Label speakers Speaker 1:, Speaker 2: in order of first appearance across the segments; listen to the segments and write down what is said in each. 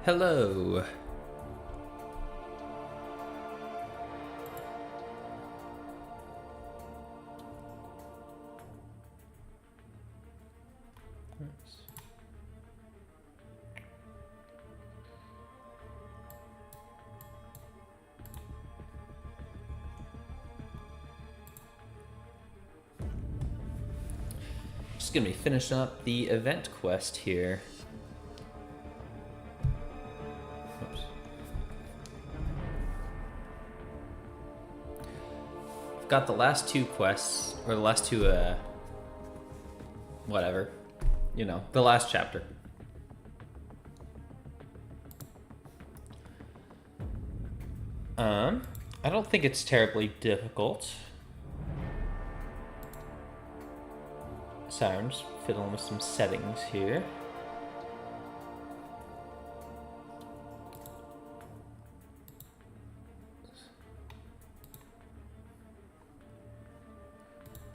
Speaker 1: Hello. Just gonna be finishing up the event quest here. Oops. I've got the last two quests, or the last two, whatever. You know, the last chapter. I don't think it's terribly difficult. Sorry, I'm just fiddling with some settings here.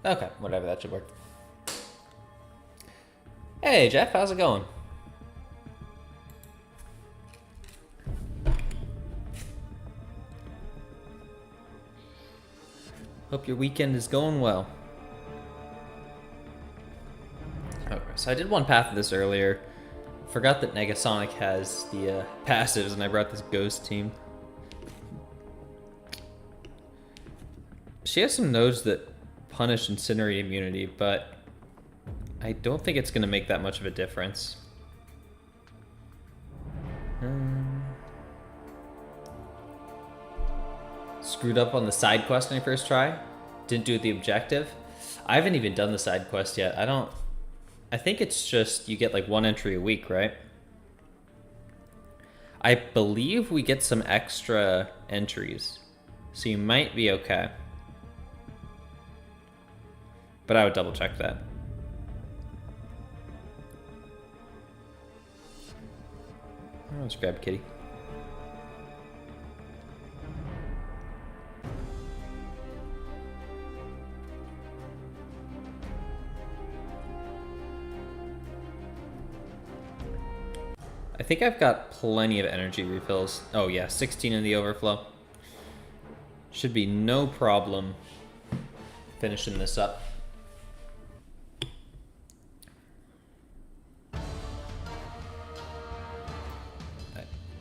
Speaker 1: Okay, whatever, that should work. Hey, Jeff, how's it going? Hope your weekend is going well. Okay, so I did one path of this earlier. Forgot that Negasonic has the passives, and I brought this ghost team. She has some nodes that punish Incinerate immunity, but I don't think it's going to make that much of a difference. Screwed up on the side quest on your first try. Didn't do the objective. I haven't even done the side quest yet. I think it's just you get like one entry a week, right? I believe we get some extra entries, so you might be okay. But I would double check that. Let's grab Kitty. I think I've got plenty of energy refills. Oh yeah, 16 in the overflow. Should be no problem finishing this up.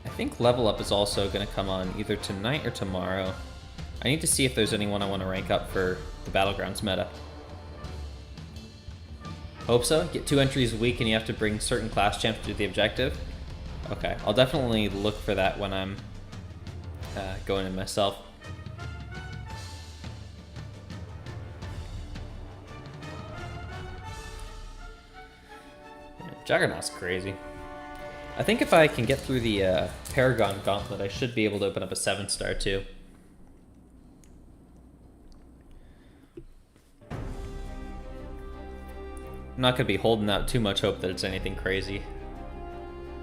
Speaker 1: I think level up is also going to come on either tonight or tomorrow. I need to see if there's anyone I want to rank up for the Battlegrounds meta. Hope so. Get 2 entries a week and you have to bring certain class champs to do the objective. Okay, I'll definitely look for that when I'm going in myself. Juggernaut's crazy. I think if I can get through the Paragon Gauntlet, I should be able to open up a 7-star too. I'm not going to be holding out too much hope that it's anything crazy.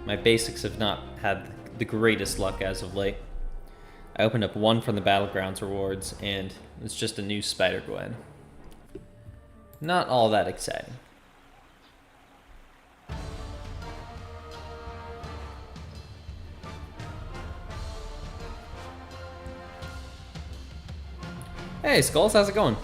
Speaker 1: My basics have not had the greatest luck as of late. I opened up 1 from the Battlegrounds rewards, and it's just a new Spider-Gwen. Not all that exciting. Hey, Skulls, how's it going?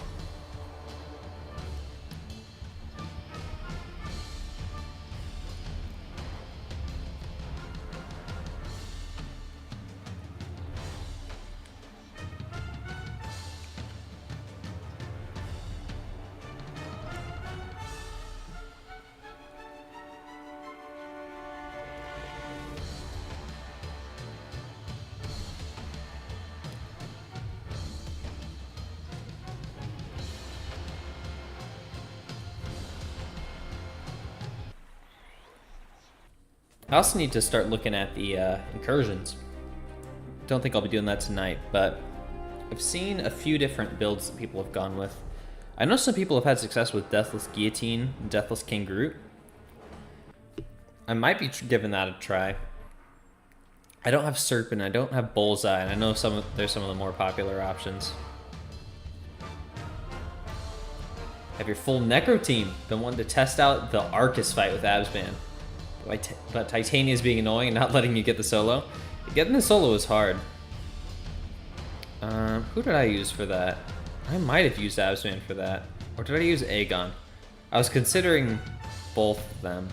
Speaker 1: I also need to start looking at the incursions. Don't think I'll be doing that tonight, but I've seen a few different builds that people have gone with. I know some people have had success with Deathless Guillotine and Deathless King Groot. I might be giving that a try. I don't have Serpent, I don't have Bullseye, and I know there's some of the more popular options. Have your full Necro team. Been wanting to test out the Arcus fight with Absban. But Titania's being annoying and not letting you get the solo. Getting the solo is hard. Who did I use for that? I might have used Absman for that. Or did I use Aegon? I was considering both of them.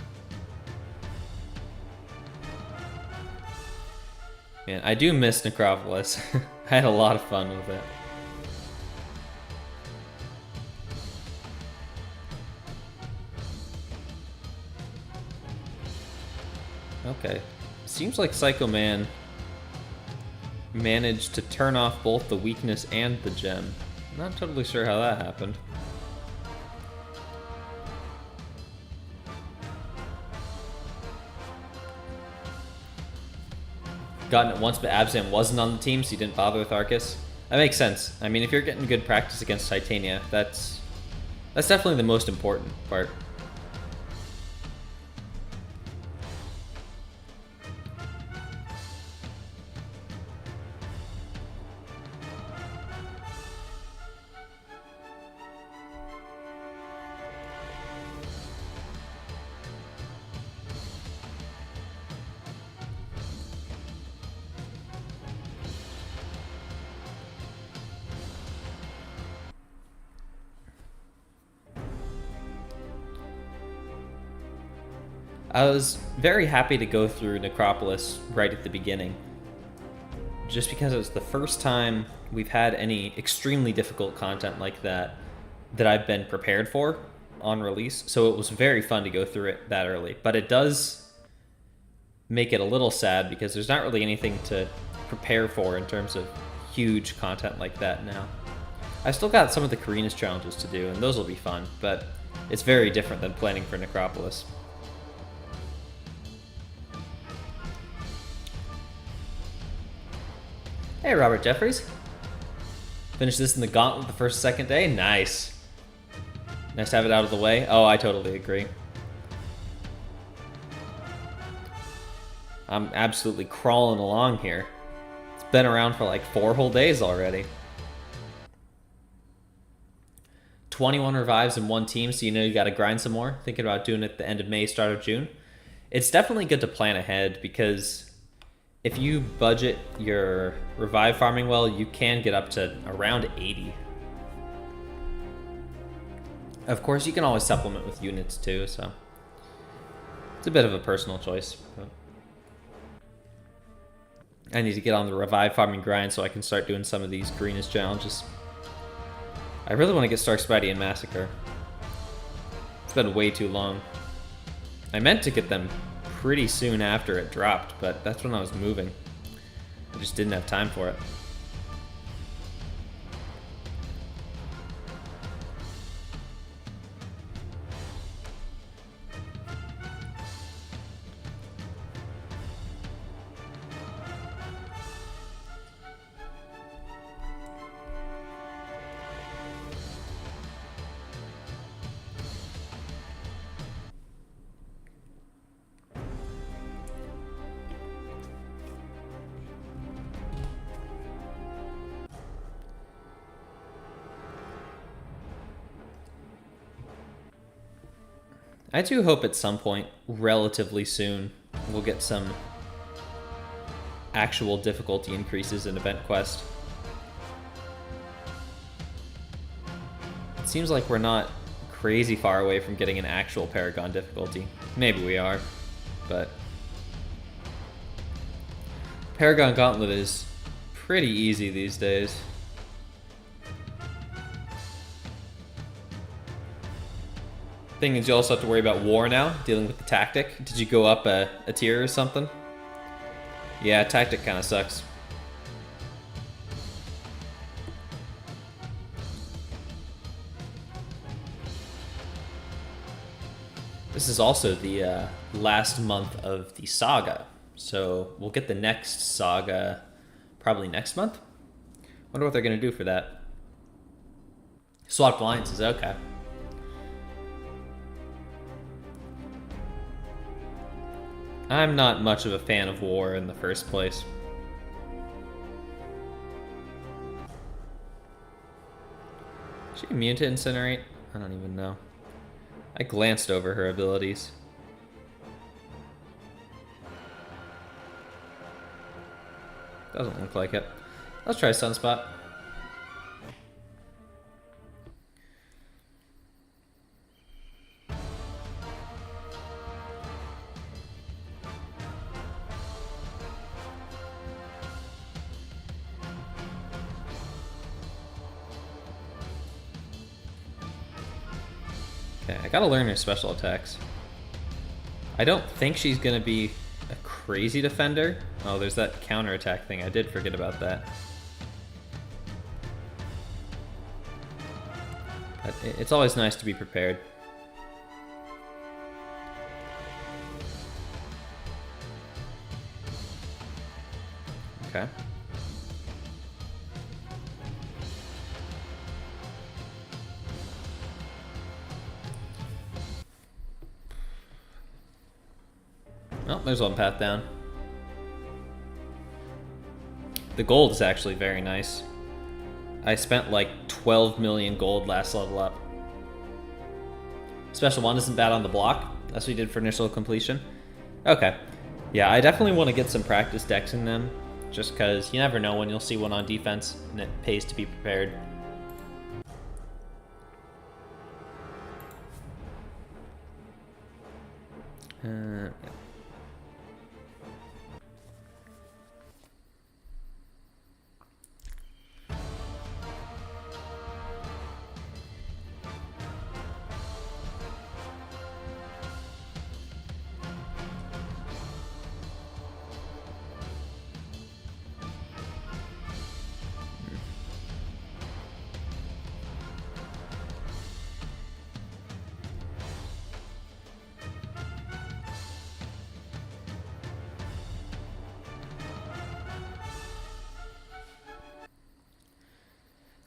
Speaker 1: Man, I do miss Necropolis. I had a lot of fun with it. Okay. Seems like Psycho Man managed to turn off both the weakness and the gem. Not totally sure how that happened. Gotten it once, but Abzan wasn't on the team, so he didn't bother with Arcus. That makes sense. I mean, if you're getting good practice against Titania, that's definitely the most important part. I was very happy to go through Necropolis right at the beginning, just because it was the first time we've had any extremely difficult content like that I've been prepared for on release, so it was very fun to go through it that early. But it does make it a little sad because there's not really anything to prepare for in terms of huge content like that now. I've still got some of the Karinas challenges to do, and those will be fun, but it's very different than planning for Necropolis. Hey, Robert Jeffries. Finish this in the gauntlet the second day? Nice. Nice to have it out of the way. Oh, I totally agree. I'm absolutely crawling along here. It's been around for like 4 whole days already. 21 revives in one team, so you know you gotta grind some more. Thinking about doing it at the end of May, start of June. It's definitely good to plan ahead because if you budget your revive farming well, you can get up to around 80. Of course, you can always supplement with units too, so it's a bit of a personal choice. But I need to get on the revive farming grind so I can start doing some of these greenest challenges. I really want to get Stark Spidey and Massacre. It's been way too long. I meant to get them pretty soon after it dropped, but that's when I was moving. I just didn't have time for it. I do hope at some point, relatively soon, we'll get some actual difficulty increases in Event Quest. It seems like we're not crazy far away from getting an actual Paragon difficulty. Maybe we are, but Paragon Gauntlet is pretty easy these days. Thing is, you also have to worry about war now, dealing with the tactic. Did you go up a tier or something? Yeah, tactic kind of sucks. This is also the last month of the saga, so we'll get the next saga probably next month. Wonder what they're gonna do for that. Swapped alliances, okay. I'm not much of a fan of war in the first place. Is she immune to Incinerate? I don't even know. I glanced over her abilities. Doesn't look like it. Let's try Sunspot. Okay, I gotta learn her special attacks. I don't think she's gonna be a crazy defender. Oh, there's that counterattack thing. I did forget about that. But it's always nice to be prepared. Okay. Oh, there's one path down. The gold is actually very nice. I spent like 12 million gold last level up. Special one isn't bad on the block, as we did for initial completion. Okay. Yeah, I definitely want to get some practice decks in them, just because you never know when you'll see one on defense, and it pays to be prepared. Yeah.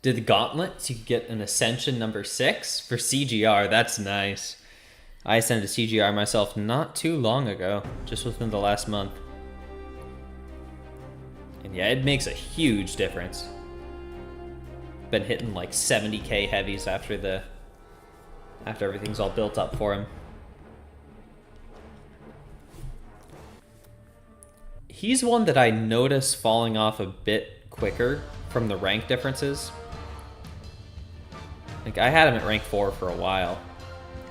Speaker 1: Did the gauntlets, you could get an Ascension number 6 for CGR. That's nice. I ascended to CGR myself not too long ago, just within the last month. And yeah, it makes a huge difference. Been hitting like 70k heavies after everything's all built up for him. He's one that I notice falling off a bit quicker from the rank differences. Like, I had him at rank 4 for a while,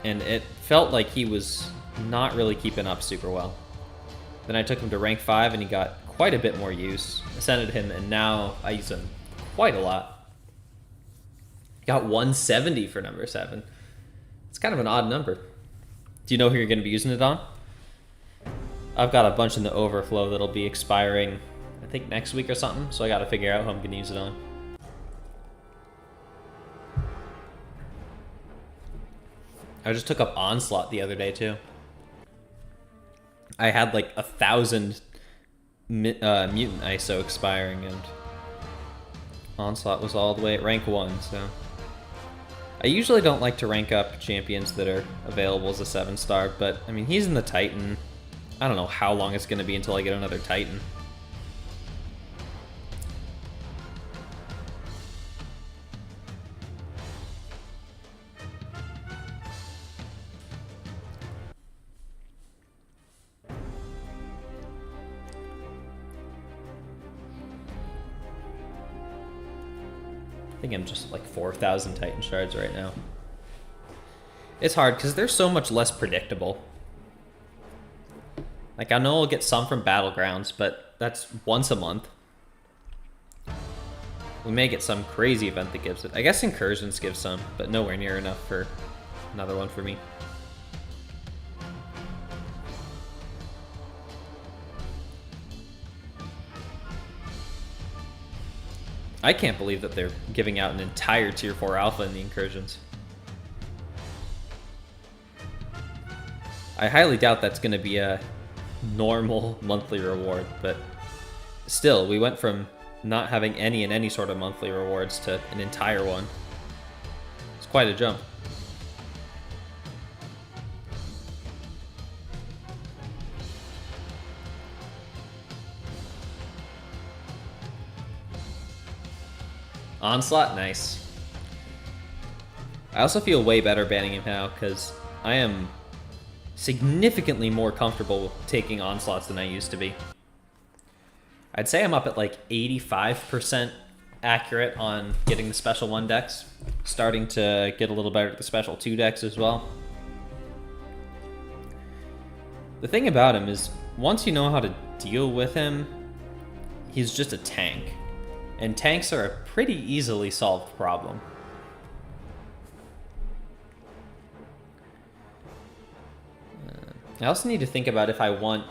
Speaker 1: and it felt like he was not really keeping up super well. Then I took him to rank 5, and he got quite a bit more use. Ascended him, and now I use him quite a lot. Got 170 for number 7. It's kind of an odd number. Do you know who you're going to be using it on? I've got a bunch in the overflow that'll be expiring, I think, next week or something, so I got to figure out who I'm going to use it on. I just took up Onslaught the other day, too. I had like 1,000 Mutant ISO expiring, and Onslaught was all the way at rank 1, so... I usually don't like to rank up champions that are available as a 7-star, but, I mean, he's in the Titan. I don't know how long it's going to be until I get another Titan. I think I'm just like 4,000 Titan shards right now. It's hard because they're so much less predictable. Like, I know I'll get some from Battlegrounds, but that's once a month. We may get some crazy event that gives it. I guess Incursions give some, but nowhere near enough for another one for me. I can't believe that they're giving out an entire Tier 4 Alpha in the Incursions. I highly doubt that's going to be a normal monthly reward, but still, we went from not having any and any sort of monthly rewards to an entire one. It's quite a jump. Onslaught, nice. I also feel way better banning him now, because I am significantly more comfortable taking Onslaughts than I used to be. I'd say I'm up at like 85% accurate on getting the special 1 decks. Starting to get a little better at the special 2 decks as well. The thing about him is, once you know how to deal with him, he's just a tank. And tanks are a pretty easily solved problem. I also need to think about if I want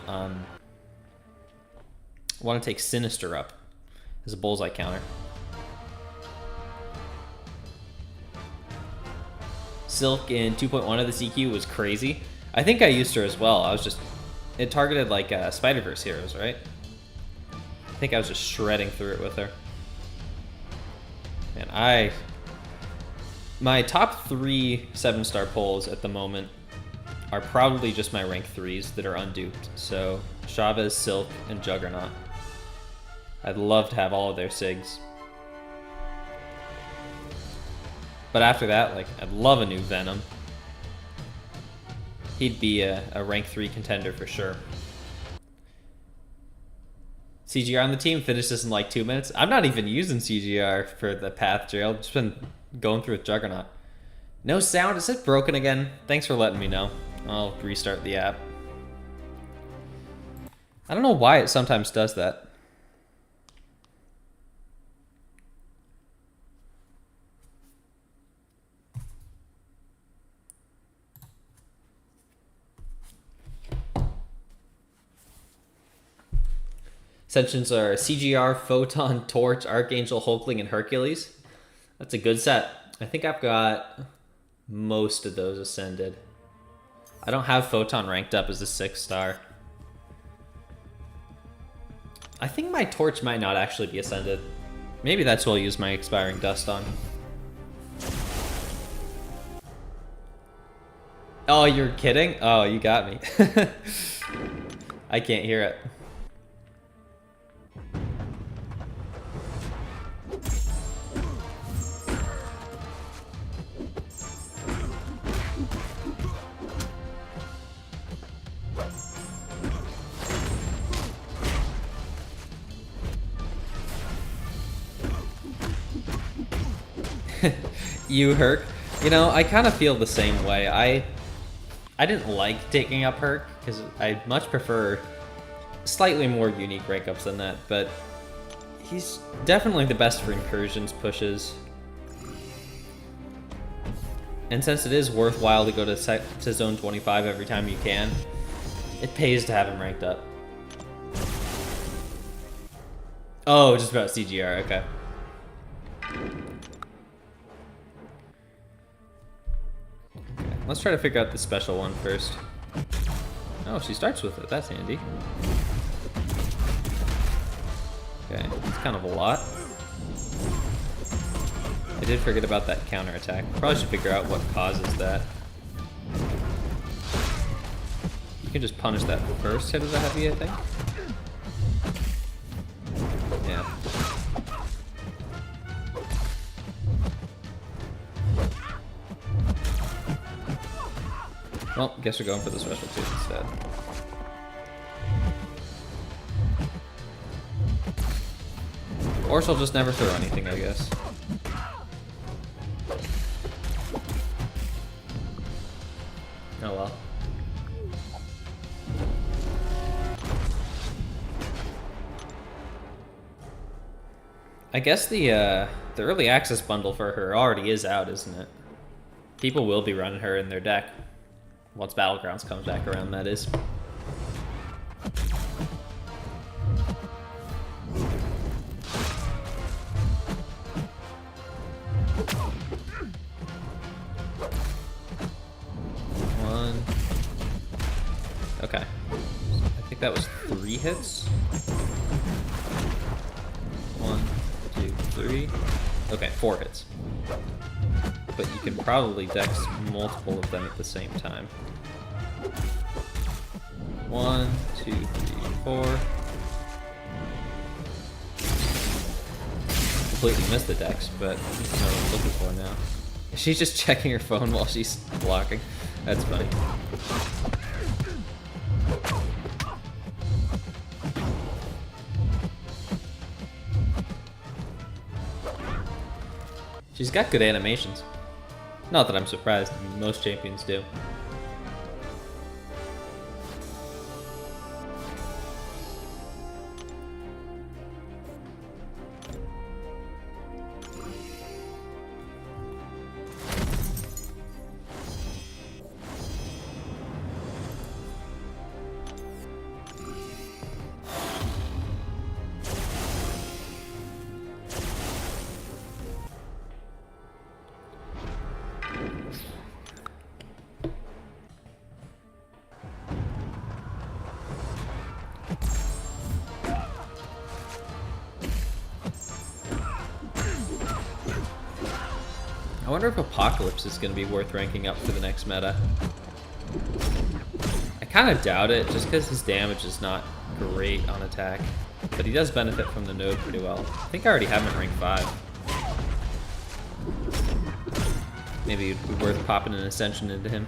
Speaker 1: to take Sinister up as a bullseye counter. Silk in 2.1 of the CQ was crazy. I think I used her as well. It targeted like Spider-Verse heroes, right? I think I was just shredding through it with her. Man, my top 3 7-star pulls at the moment are probably just my rank 3s that are unduped. So Chavez, Silk, and Juggernaut. I'd love to have all of their SIGs. But after that, like, I'd love a new Venom. He'd be a rank 3 contender for sure. CGR on the team finishes in like 2 minutes. I'm not even using CGR for the path trail. Just been going through with Juggernaut. No sound. Is it broken again? Thanks for letting me know. I'll restart the app. I don't know why it sometimes does that. Ascensions are CGR, Photon, Torch, Archangel, Hulkling, and Hercules. That's a good set. I think I've got most of those ascended. I don't have Photon ranked up as a 6-star. I think my Torch might not actually be ascended. Maybe that's what I'll use my Expiring Dust on. Oh, you're kidding? Oh, you got me. I can't hear it. You, Herc. You know, I kind of feel the same way. I didn't like taking up Herc, because I much prefer slightly more unique rank ups than that, but he's definitely the best for incursions pushes. And since it is worthwhile to go to zone 25 every time you can, it pays to have him ranked up. Oh, just about CGR, okay. Let's try to figure out the special one first. Oh, she starts with it. That's handy. Okay, it's kind of a lot. I did forget about that counterattack. Probably should figure out what causes that. You can just punish that first hit of the heavy, I think. Yeah. Well, guess we're going for the special 2 instead. Or she'll just never throw anything, I guess. Oh well. I guess the early access bundle for her already is out, isn't it? People will be running her in their deck. Once Battlegrounds comes back around, that is. One. Okay. I think that was 3 hits. 1, 2, 3. Okay, 4 hits. But you can probably dex multiple of them at the same time. 1, 2, 3, 4. Completely missed the dex, but I know what I'm looking for now. She's just checking her phone while she's blocking. That's funny. She's got good animations. Not that I'm surprised. I mean, most champions do. I wonder if Apocalypse is going to be worth ranking up for the next meta. I kind of doubt it, just because his damage is not great on attack. But he does benefit from the node pretty well. I think I already have him at rank 5. Maybe it'd be worth popping an Ascension into him.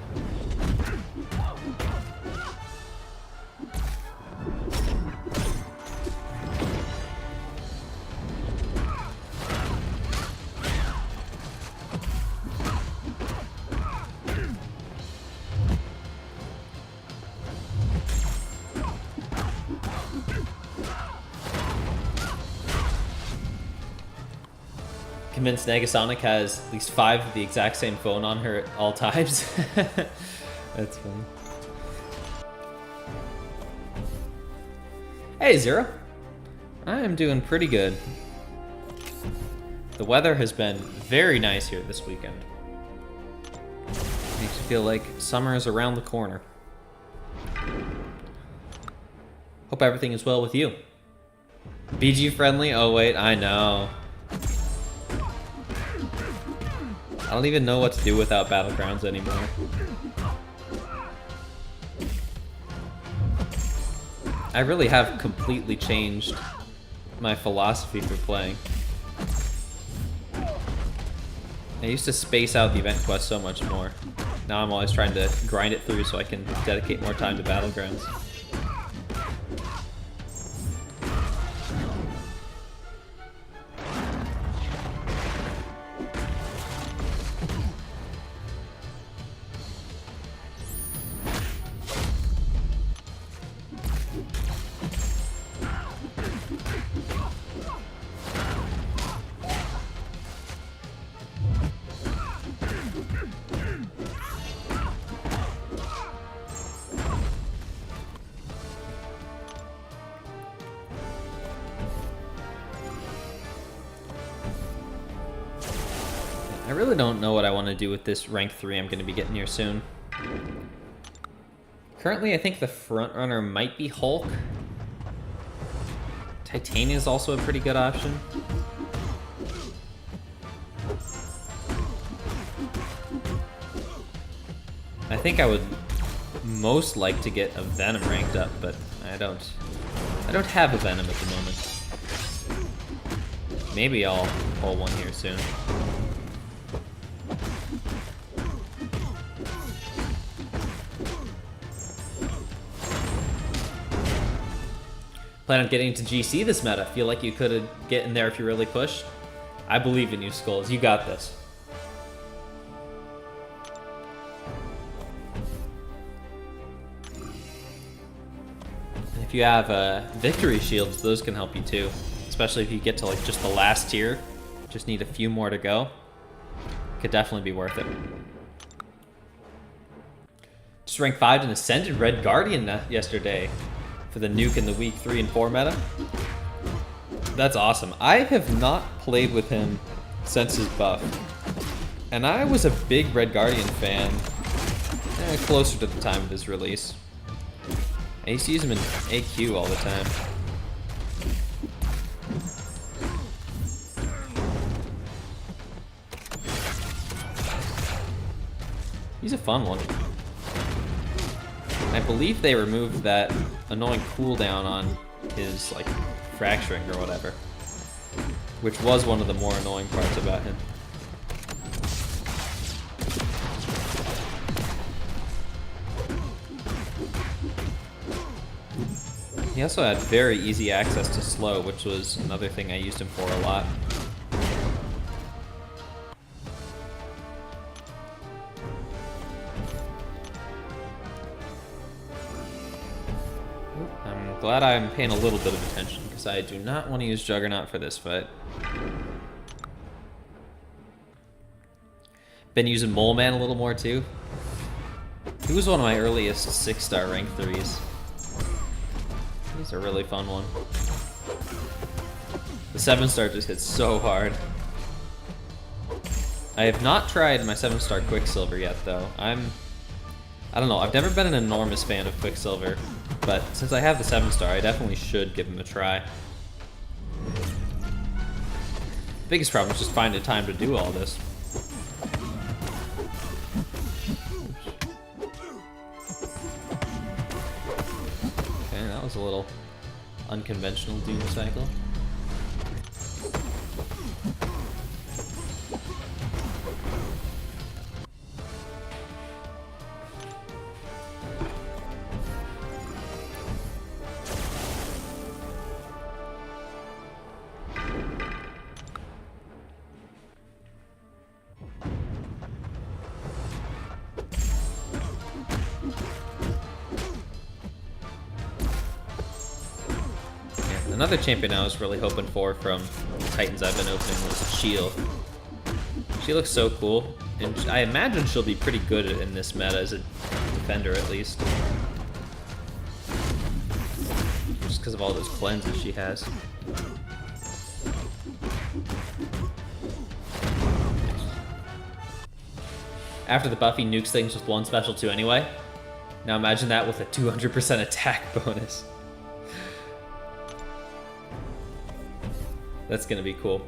Speaker 1: Convinced Negasonic has at least 5 of the exact same phone on her at all times. That's funny. Hey, Zero. I am doing pretty good. The weather has been very nice here this weekend. Makes you feel like summer is around the corner. Hope everything is well with you. BG friendly? Oh wait, I know. I don't even know what to do without Battlegrounds anymore. I really have completely changed my philosophy for playing. I used to space out the event quest so much more. Now I'm always trying to grind it through so I can dedicate more time to Battlegrounds. I really don't know what I want to do with this rank 3 I'm going to be getting here soon. Currently, I think the front runner might be Hulk. Titania is also a pretty good option. I think I would most like to get a Venom ranked up, but I don't have a Venom at the moment. Maybe I'll pull one here soon. Plan on getting into GC this meta. Feel like you could get in there if you really pushed. I believe in you, Skulls. You got this. And if you have victory shields, those can help you too. Especially if you get to like just the last tier. Just need a few more to go. Could definitely be worth it. Just rank 5 and Ascended Red Guardian yesterday for the nuke in the week 3 and 4 meta. That's awesome. I have not played with him since his buff. And I was a big Red Guardian fan closer to the time of his release. I used to use him in AQ all the time. He's a fun one. I believe they removed that annoying cooldown on his like fracturing or whatever, which was one of the more annoying parts about him. He also had very easy access to slow, which was another thing I used him for a lot. Glad I'm paying a little bit of attention, because I do not want to use Juggernaut for this fight. Been using Mole Man a little more too. He was one of my earliest 6-star rank 3s. He's a really fun one. The 7-star just hits so hard. I have not tried my 7-star Quicksilver yet, though. I don't know, I've never been an enormous fan of Quicksilver, but since I have the 7-star, I definitely should give him a try. The biggest problem is just finding time to do all this. Okay, that was a little unconventional Doom Cycle. Another champion I was really hoping for from the Titans I've been opening was Shield. She looks so cool, and I imagine she'll be pretty good in this meta as a defender at least. Just because of all those cleanses she has. After the buff, he nukes things with 1 special 2 anyway. Now imagine that with a 200% attack bonus. That's gonna be cool.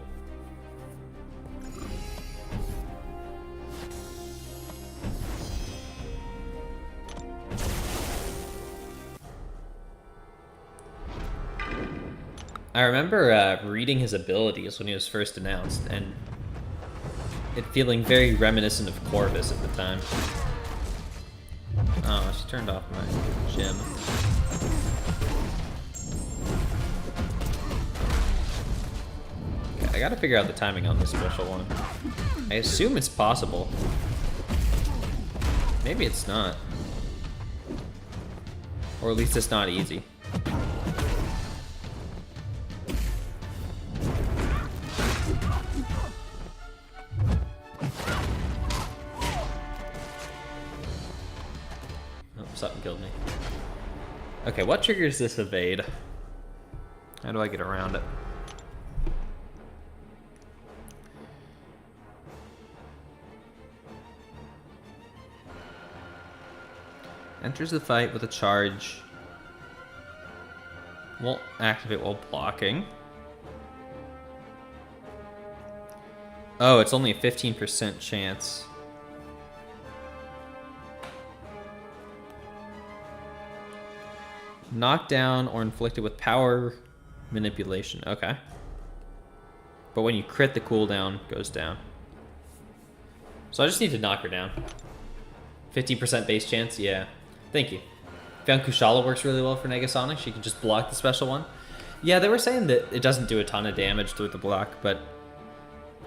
Speaker 1: I remember reading his abilities when he was first announced, and it feeling very reminiscent of Corvus at the time. Oh, she turned off my gem. I gotta figure out the timing on this special one. I assume it's possible. Maybe it's not. Or at least it's not easy. Oh, something killed me. Okay, what triggers this evade? How do I get around it? Enters the fight with a charge. Won't activate while blocking. Oh, it's only a 15% chance. Knockdown or inflicted with power manipulation. Okay. But when you crit, the cooldown goes down. So I just need to knock her down. 15% base chance? Yeah. Thank you. Found Kushala works really well for Negasonic. She can just block the special one. Yeah, they were saying that it doesn't do a ton of damage with the block, but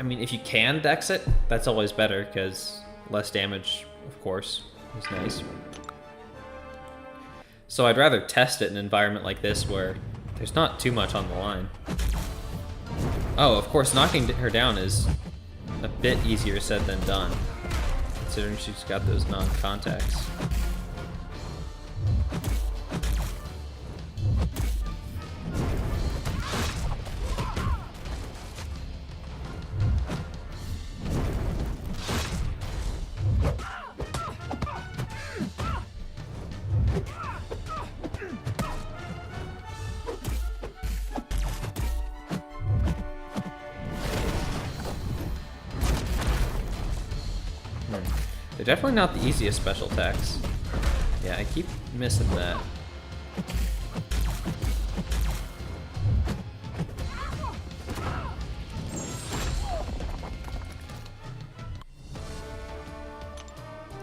Speaker 1: I mean, if you can dex it, that's always better, because less damage, of course, is nice. So I'd rather test it in an environment like this where there's not too much on the line. Oh, of course, knocking her down is a bit easier said than done, considering she's got those non-contacts. They're definitely not the easiest special attacks. Yeah, I keep missing that.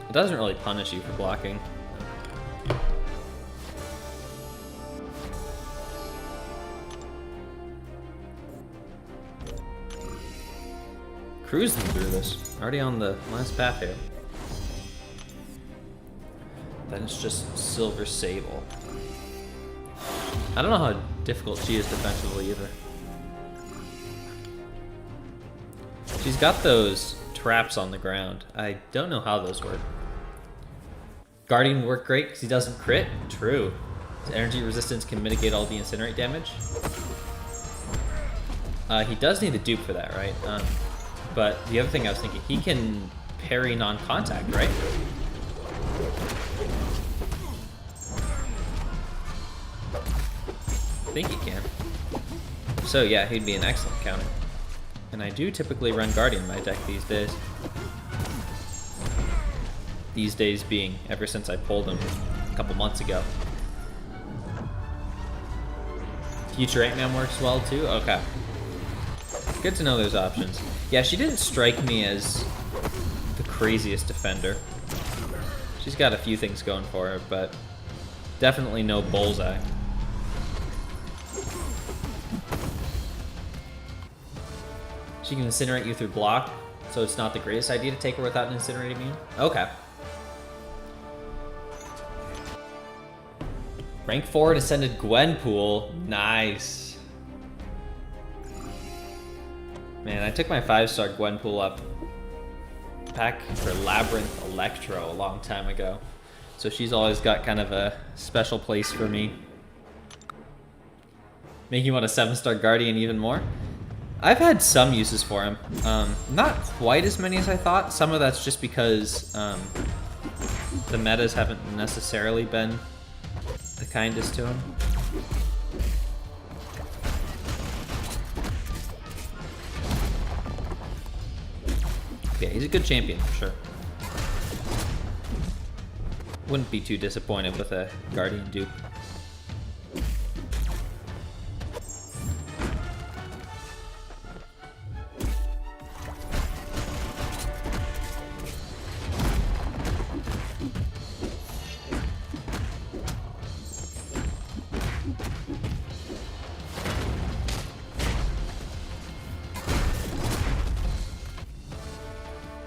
Speaker 1: It doesn't really punish you for blocking. Cruising through this. Already on the last path here. Then it's just Silver Sable. I don't know how difficult she is defensively either. She's got those traps on the ground. I don't know how those work. Guardian worked great because he doesn't crit. True. His energy resistance can mitigate all the incinerate damage. He does need the dupe for that, right? But the other thing I was thinking, he can parry non-contact, right? I think he can. So yeah, he'd be an excellent counter. And I do typically run Guardian in my deck these days. These days being ever since I pulled him a couple months ago. Future 8-man works well too? Okay. Good to know there's options. Yeah, she didn't strike me as the craziest defender. She's got a few things going for her, but definitely no bullseye. She can incinerate you through block, so it's not the greatest idea to take her without an incinerate immune? Okay. Rank 4 Descended Gwenpool. Nice. Man, I took my 5-star Gwenpool up back for Labyrinth Electro a long time ago. So she's always got kind of a special place for me. Make you want a 7-star Guardian even more? I've had some uses for him. Not quite as many as I thought. Some of that's just because the metas haven't necessarily been the kindest to him. Yeah, he's a good champion for sure. Wouldn't be too disappointed with a Guardian dupe.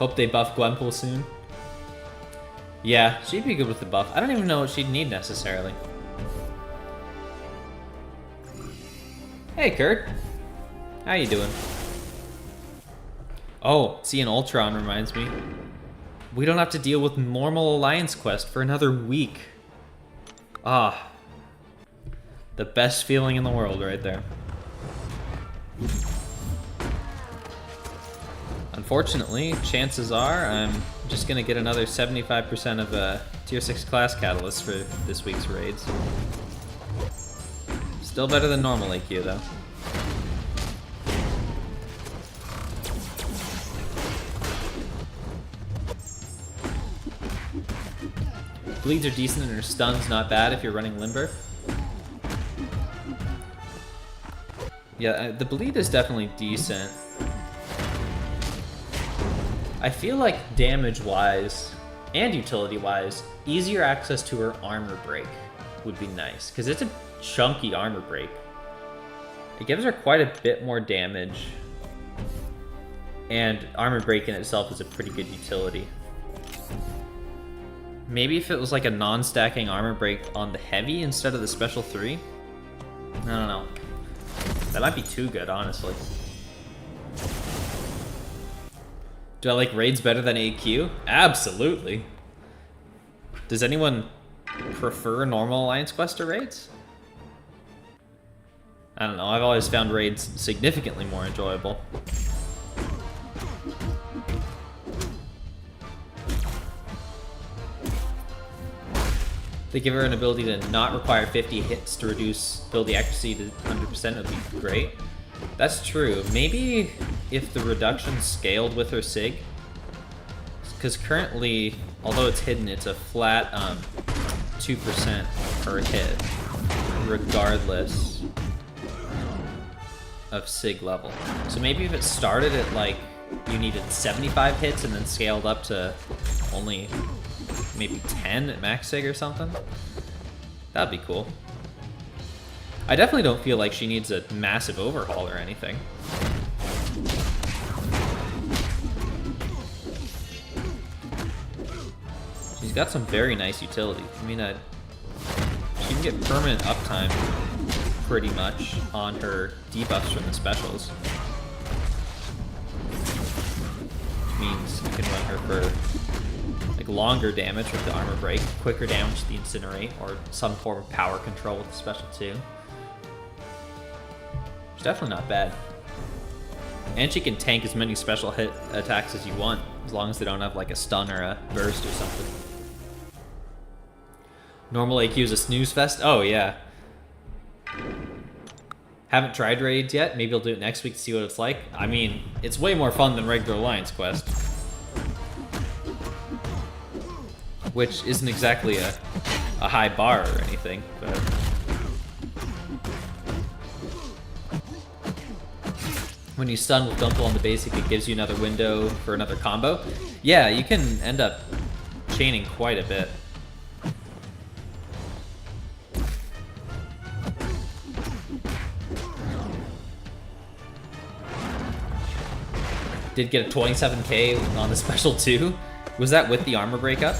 Speaker 1: Hope they buff Gwenpool soon. Yeah, she'd be good with the buff. I don't even know what she'd need necessarily. Hey, Kurt. How you doing? Oh, seeing Ultron reminds me. We don't have to deal with normal Alliance quest for another week. Ah. The best feeling in the world right there. Unfortunately, chances are I'm just going to get another 75% of a tier 6 class catalyst for this week's raids. Still better than normal AQ though. Bleeds are decent and her stun's not bad if you're running Limber. Yeah, the bleed is definitely decent. I feel like damage-wise and utility-wise, easier access to her armor break would be nice, because it's a chunky armor break. It gives her quite a bit more damage, and armor break in itself is a pretty good utility. Maybe if it was like a non-stacking armor break on the heavy instead of the special 3? I don't know. That might be too good, honestly. Do I like raids better than AQ? Absolutely. Does anyone prefer normal Alliance quest to raids? I don't know, I've always found raids significantly more enjoyable. They give her an ability to not require 50 hits to reduce ability accuracy to 100% would be great. That's true. Maybe if the reduction scaled with her SIG, because currently, although it's hidden, it's a flat 2% per hit, regardless of SIG level. So maybe if it started at like you needed 75 hits and then scaled up to only maybe 10 at max SIG or something, that'd be cool. I definitely don't feel like she needs a massive overhaul or anything. She's got some very nice utility. I mean, she can get permanent uptime pretty much on her debuffs from the specials. Which means you can run her for like longer damage with the armor break, quicker damage with the incinerate, or some form of power control with the special 2. It's definitely not bad. And she can tank as many special hit attacks as you want, as long as they don't have like a stun or a burst or something. Normal AQ is a snooze fest? Oh yeah. Haven't tried raids yet. Maybe I'll do it next week to see what it's like. I mean, it's way more fun than regular Alliance Quest. Which isn't exactly a high bar or anything, but... When you stun with Gunpla on the basic, it gives you another window for another combo. Yeah, you can end up chaining quite a bit. Did get a 27k on the special 2. Was that with the armor breakup?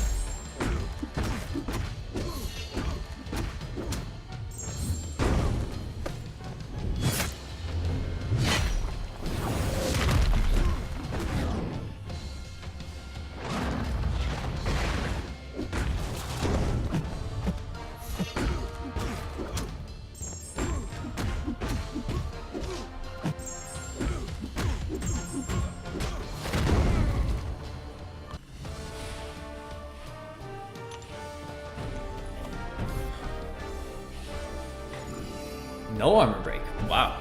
Speaker 1: No armor break. Wow.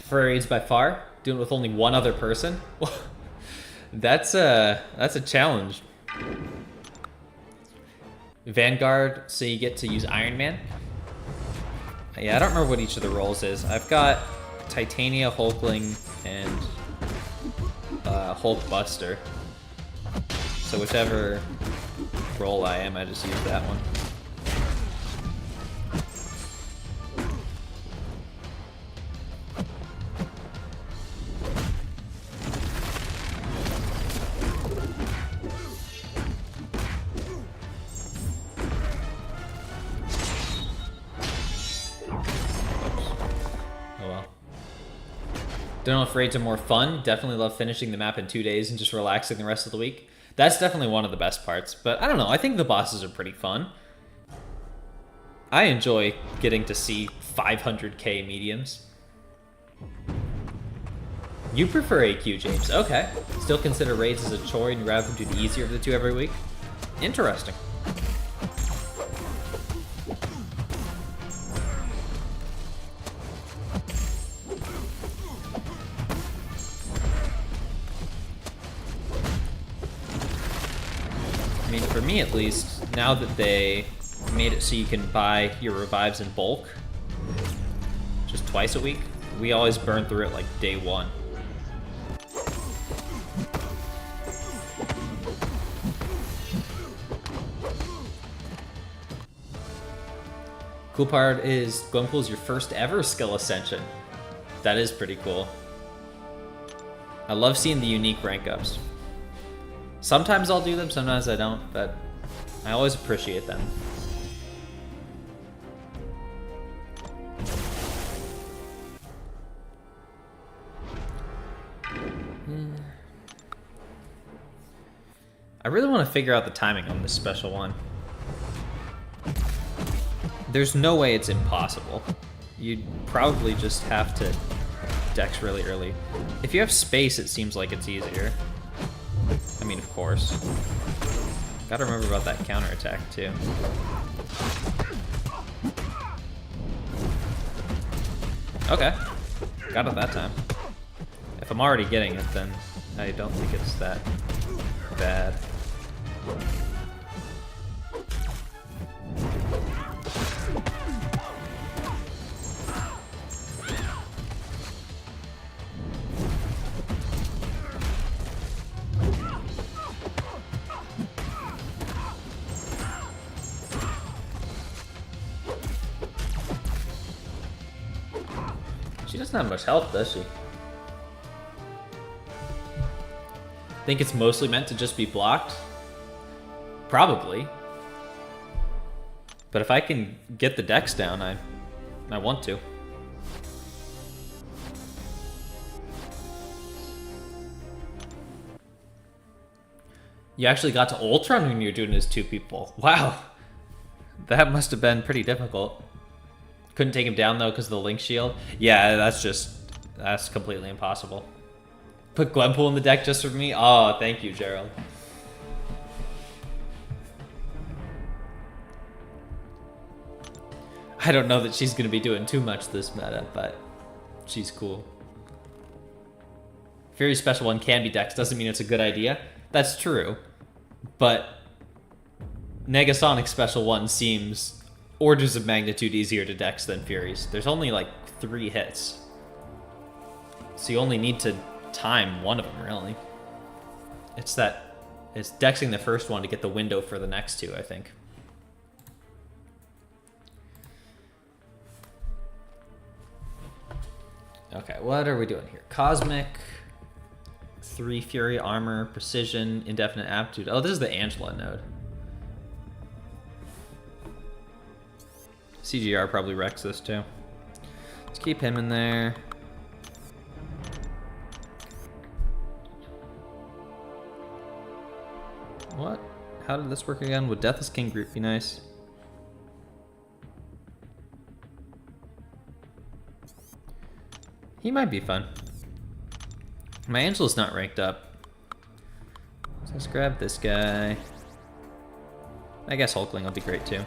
Speaker 1: For raids by far, doing it with only one other person. That's a challenge. Vanguard, so you get to use Iron Man. Yeah, I don't remember what each of the roles is. I've got Titania, Hulkling, and Hulk Buster. So whichever role I am, I just use that one. Don't know if raids are more fun. Definitely love finishing the map in 2 days and just relaxing the rest of the week. That's definitely one of the best parts. But I don't know. I think the bosses are pretty fun. I enjoy getting to see 500k mediums. You prefer AQ, James. Okay. Still consider raids as a chore and you'd rather do the easier of the 2 every week? Interesting. I mean, for me at least, now that they made it so you can buy your revives in bulk, just twice a week, we always burn through it like day 1. Cool part is Gwenpool is your first ever skill ascension. That is pretty cool. I love seeing the unique rank ups. Sometimes I'll do them, sometimes I don't, but I always appreciate them. I really want to figure out the timing on this special one. There's no way it's impossible. You'd probably just have to dex really early. If you have space, it seems like it's easier. I mean, of course. Gotta remember about that counterattack, too. Okay. Got it that time. If I'm already getting it, then I don't think it's that bad. She doesn't have much health, does she? Think it's mostly meant to just be blocked? Probably. But if I can get the dex down, I I want to. You actually got to Ultron when you were doing it as 2 people. Wow. That must have been pretty difficult. Couldn't take him down, though, because of the Link Shield? Yeah, that's completely impossible. Put Gwenpool in the deck just for me? Oh, thank you, Gerald. I don't know that she's going to be doing too much this meta, but she's cool. Fury Special 1 can be dex, doesn't mean it's a good idea. That's true, but Negasonic Special 1 seems orders of magnitude easier to dex than Fury's. There's only like 3 hits, so you only need to time one of them, really. It's dexing the first one to get the window for the next 2, I think. Okay, what are we doing here? Cosmic, 3 Fury, Armor, Precision, Indefinite Aptitude. Oh, this is the Angela node. CGR probably wrecks this too. Let's keep him in there. What? How did this work again? Would Deathless King Groot be nice? He might be fun. My Angela's not ranked up. So let's grab this guy. I guess Hulkling will be great too.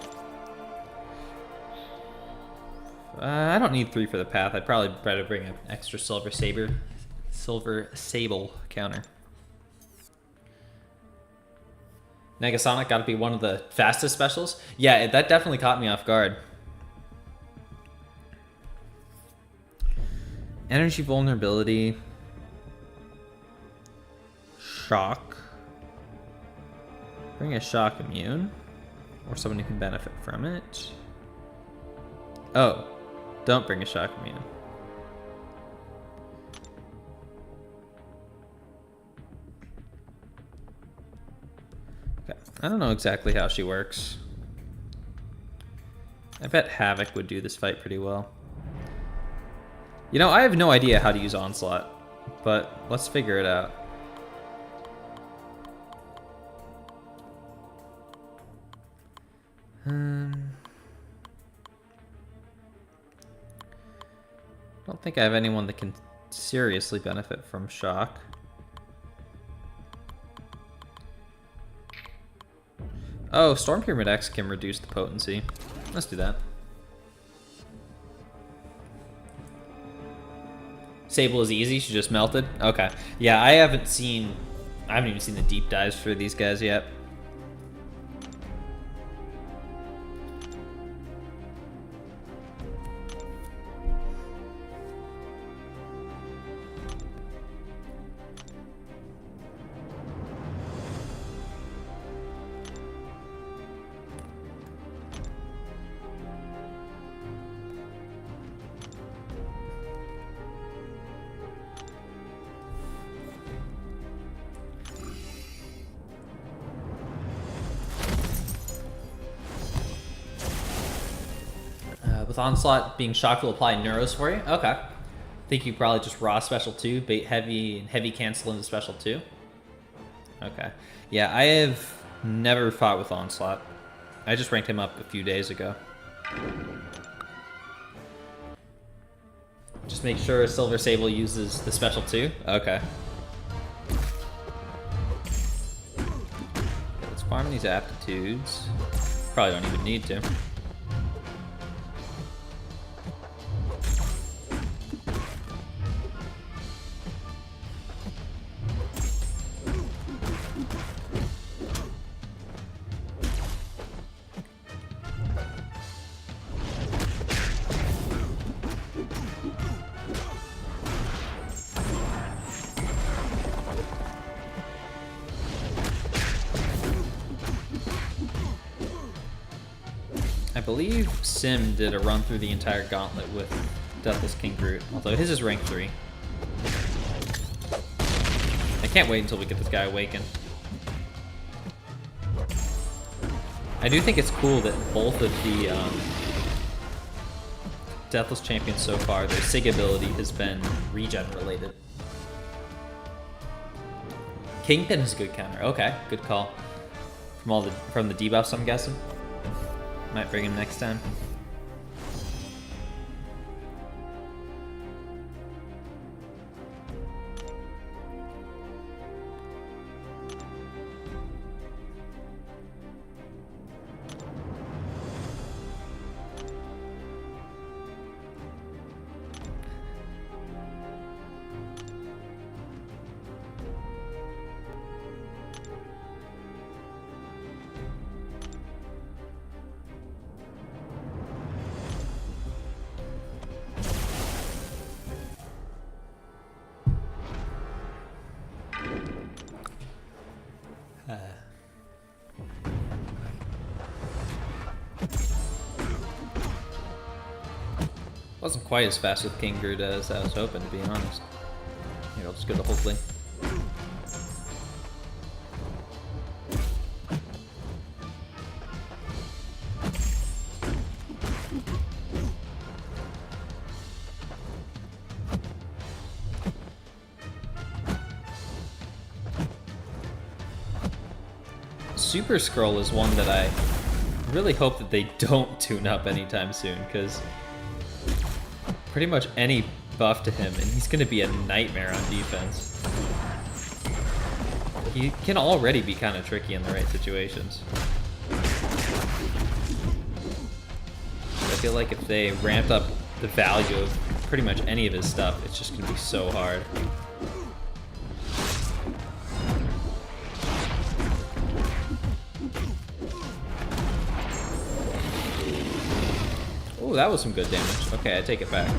Speaker 1: I don't need 3 for the path. I'd probably better bring an extra Silver Sable counter. Negasonic gotta be one of the fastest specials. Yeah, that definitely caught me off guard. Energy vulnerability. Shock. Bring a shock immune. Or someone who can benefit from it. Oh. Don't bring a shock immune. Okay. I don't know exactly how she works. I bet Havoc would do this fight pretty well. You know, I have no idea how to use Onslaught, but let's figure it out. I don't think I have anyone that can seriously benefit from shock. Oh, Storm Pyramid X can reduce the potency. Let's do that. Sable is easy, she just melted? Okay. Yeah, I haven't even seen the deep dives for these guys yet. With Onslaught being shocked will apply Neuros for you? Okay. I think you probably just raw special 2, bait heavy, and heavy cancel into special 2. Okay. Yeah, I have never fought with Onslaught. I just ranked him up a few days ago. Just make sure Silver Sable uses the special 2? Okay. Let's farm these aptitudes. Probably don't even need to. I believe Sim did a run through the entire gauntlet with Deathless King Groot, although his is rank 3. I can't wait until we get this guy awakened. I do think it's cool that both of the Deathless champions so far, their Sig ability has been regen related. Kingpin is a good counter. Okay, good call. From the debuffs, I'm guessing. Might bring him next time. Wasn't quite as fast with King Garuda as I was hoping, to be honest. Here, I'll just go to Hopefully. Super Scroll is one that I really hope that they don't tune up anytime soon, because pretty much any buff to him, and he's going to be a nightmare on defense. He can already be kind of tricky in the right situations. I feel like if they ramped up the value of pretty much any of his stuff, it's just going to be so hard. Oh, that was some good damage. Okay, I take it back.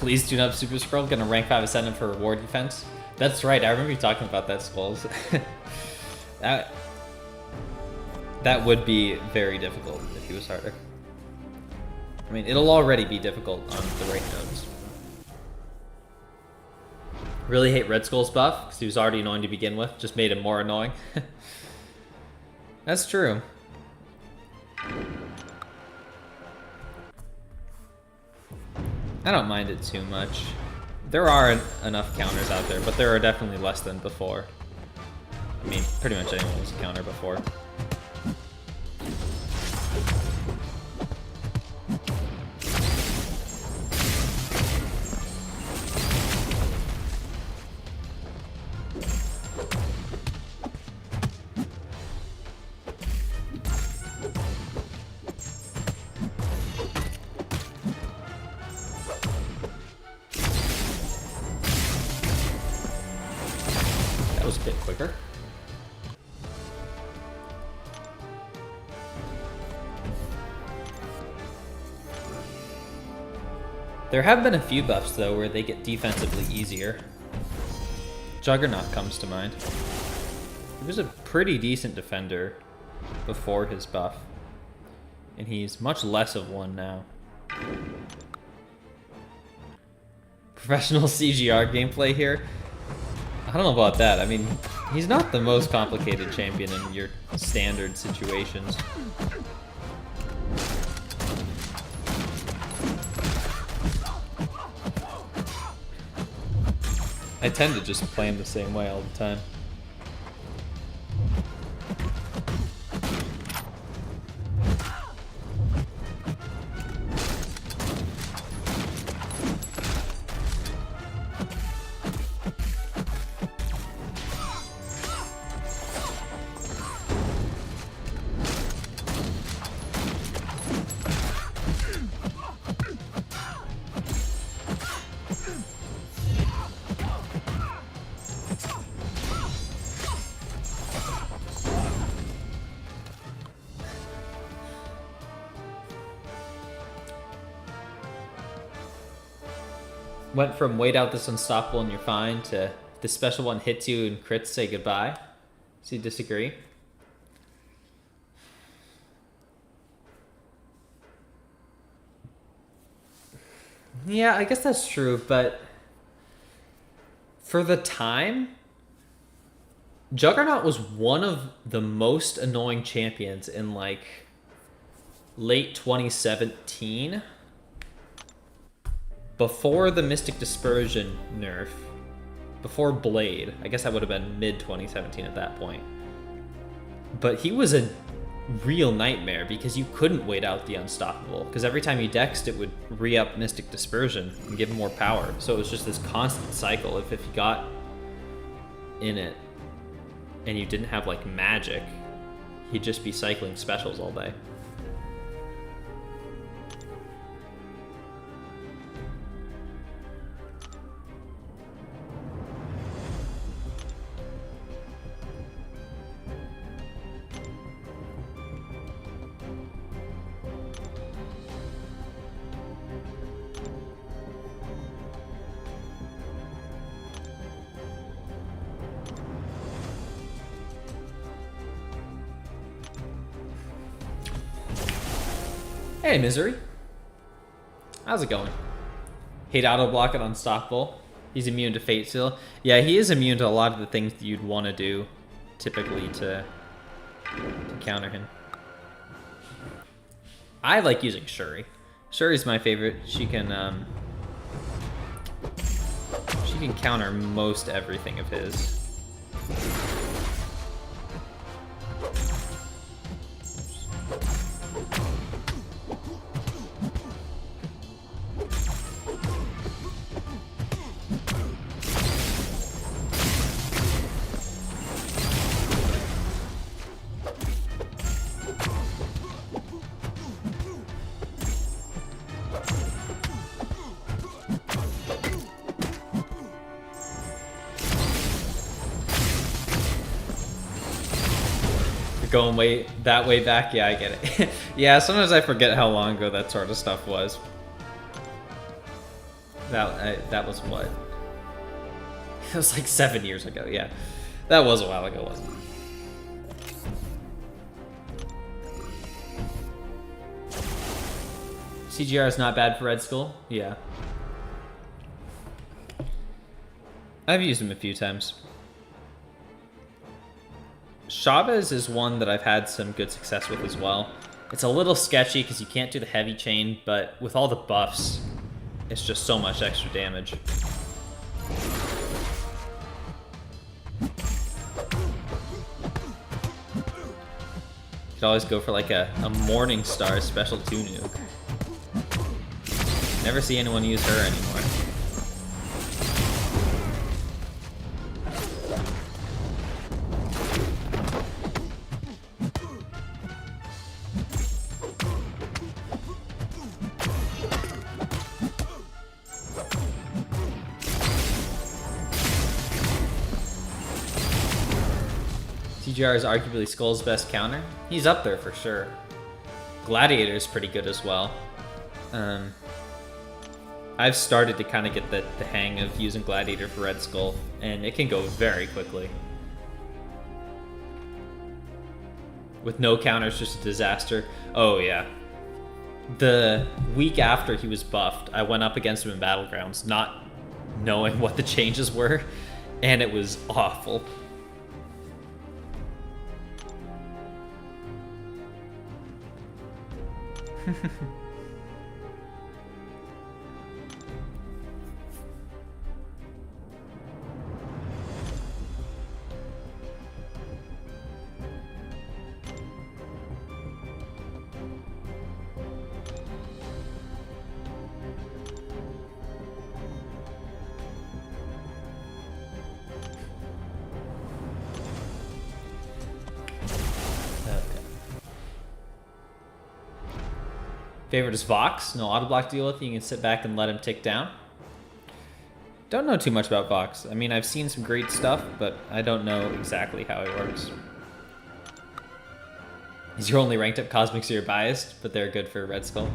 Speaker 1: Please tune up Super Scroll. Gonna rank 5 Ascendant for reward defense. That's right, I remember you talking about that, Skulls. That would be very difficult if he was harder. I mean, it'll already be difficult on the right nodes. Really hate Red Skull's buff, because he was already annoying to begin with. Just made him more annoying. That's true. I don't mind it too much. There are enough counters out there, but there are definitely less than before. I mean, pretty much anyone was a counter before. Was a bit quicker. There have been a few buffs though where they get defensively easier. Juggernaut comes to mind. He was a pretty decent defender before his buff, and he's much less of one now. Professional CGR gameplay here. I don't know about that. I mean, he's not the most complicated champion in your standard situations. I tend to just play him the same way all the time. Went from wait out this unstoppable and you're fine to the special one hits you and crits say goodbye. So you disagree? Yeah, I guess that's true, but for the time, Juggernaut was one of the most annoying champions in like late 2017, before the Mystic Dispersion nerf, before Blade. I guess that would have been mid 2017 at that point. But he was a real nightmare because you couldn't wait out the Unstoppable, because every time you dexed it would re-up Mystic Dispersion and give him more power. So it was just this constant cycle. If you got in it and you didn't have like magic, he'd just be cycling specials all day. Hey, Misery. How's it going? Hate auto block at Unstoppable. He's immune to Fate Seal. Yeah, he is immune to a lot of the things that you'd want to do typically to counter him. I like using Shuri. Shuri's my favorite. She can counter most everything of his. Going that way back, yeah, I get it. Yeah, sometimes I forget how long ago that sort of stuff was. That was what? It was like 7 years ago, yeah. That was a while ago, wasn't it? CGR is not bad for Red Skull? Yeah. I've used him a few times. Chavez is one that I've had some good success with as well. It's a little sketchy because you can't do the heavy chain, but with all the buffs, it's just so much extra damage. You could always go for like a Morning Star special 2 nuke. Never see anyone use her anymore. CGR is arguably Skull's best counter. He's up there for sure. Gladiator's pretty good as well. I've started to kind of get the hang of using Gladiator for Red Skull, and it can go very quickly. With no counters, just a disaster. Oh yeah. The week after he was buffed, I went up against him in Battlegrounds, not knowing what the changes were, and it was awful. Favorite is Vox. No auto block to deal with. You can sit back and let him tick down. Don't know too much about Vox. I mean, I've seen some great stuff, but I don't know exactly how it works. He's your only ranked up Cosmic, so you're biased, but they're good for Red Skull.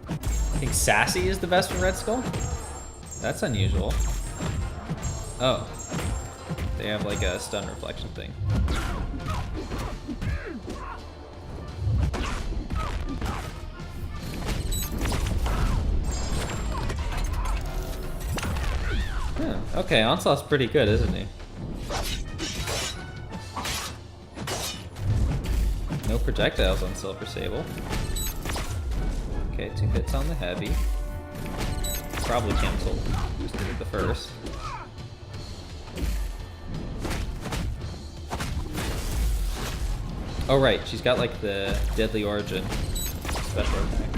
Speaker 1: I think Sassy is the best for Red Skull? That's unusual. Oh. They have like a stun reflection thing. Okay, Onslaught's pretty good, isn't he? No projectiles on Silver Sable. Okay, 2 hits on the heavy. Probably cancel. Just did it the first. Oh right, she's got like the Deadly Origin special attack.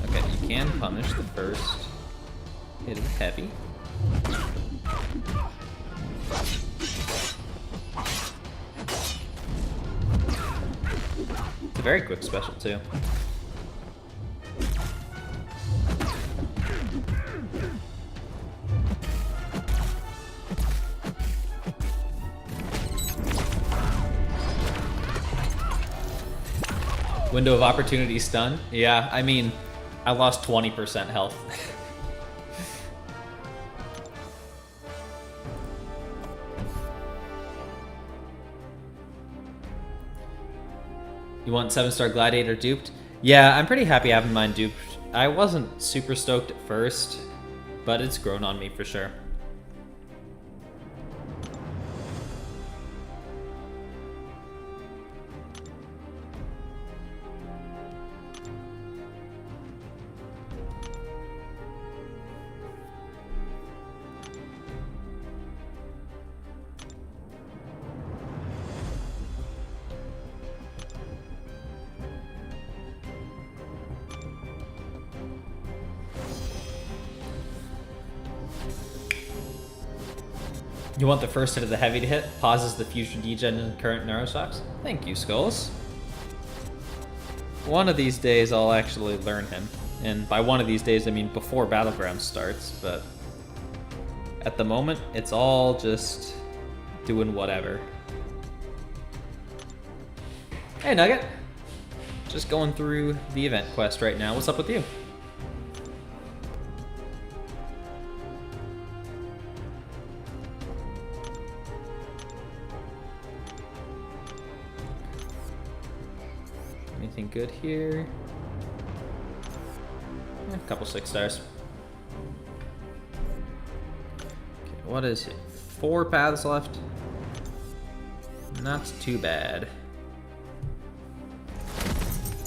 Speaker 1: Okay, you can punish the first hit of heavy. It's a very quick special too. Window of opportunity stun. Yeah, I mean, I lost 20% health. You want 7-star Gladiator duped? Yeah, I'm pretty happy having mine duped. I wasn't super stoked at first, but it's grown on me for sure. You want the first hit of the heavy to hit? Pauses the future degen and current neuroshocks? Thank you, Skulls. One of these days I'll actually learn him. And by one of these days I mean before Battleground starts, but at the moment it's all just doing whatever. Hey Nugget! Just going through the event quest right now. What's up with you? Anything good here? A couple 6 stars. Okay, what is it? 4 paths left? Not too bad.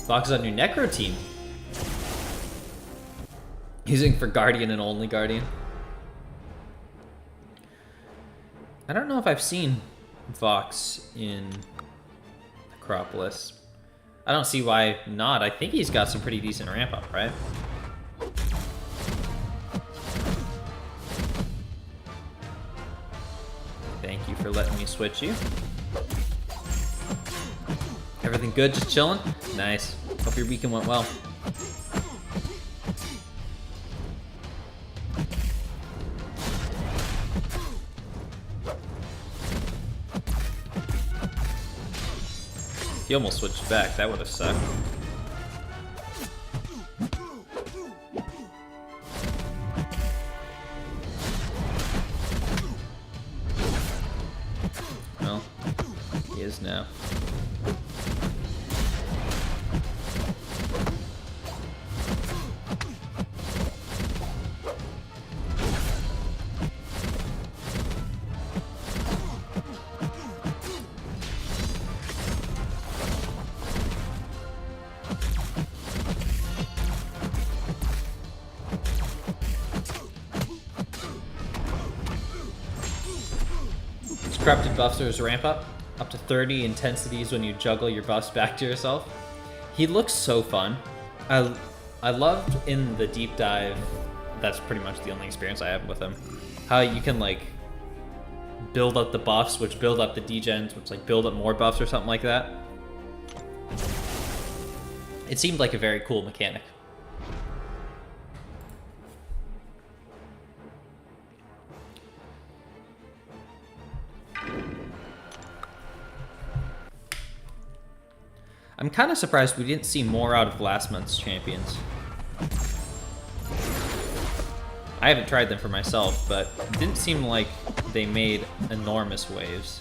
Speaker 1: Fox is on your Necro team. Using for Guardian and only Guardian. I don't know if I've seen Vox in Acropolis. I don't see why not. I think he's got some pretty decent ramp up, right? Thank you for letting me switch you. Everything good? Just chilling? Nice. Hope your weekend went well. He almost switched back. That would have sucked. Well, he is now. Corrupted buffers ramp up to 30 intensities when you juggle your buffs back to yourself. He looks so fun. I loved in the deep dive, that's pretty much the only experience I have with him, how you can like build up the buffs, which build up the degens, which like build up more buffs or something like that. It seemed like a very cool mechanic. I'm kind of surprised we didn't see more out of last month's champions. I haven't tried them for myself, but it didn't seem like they made enormous waves.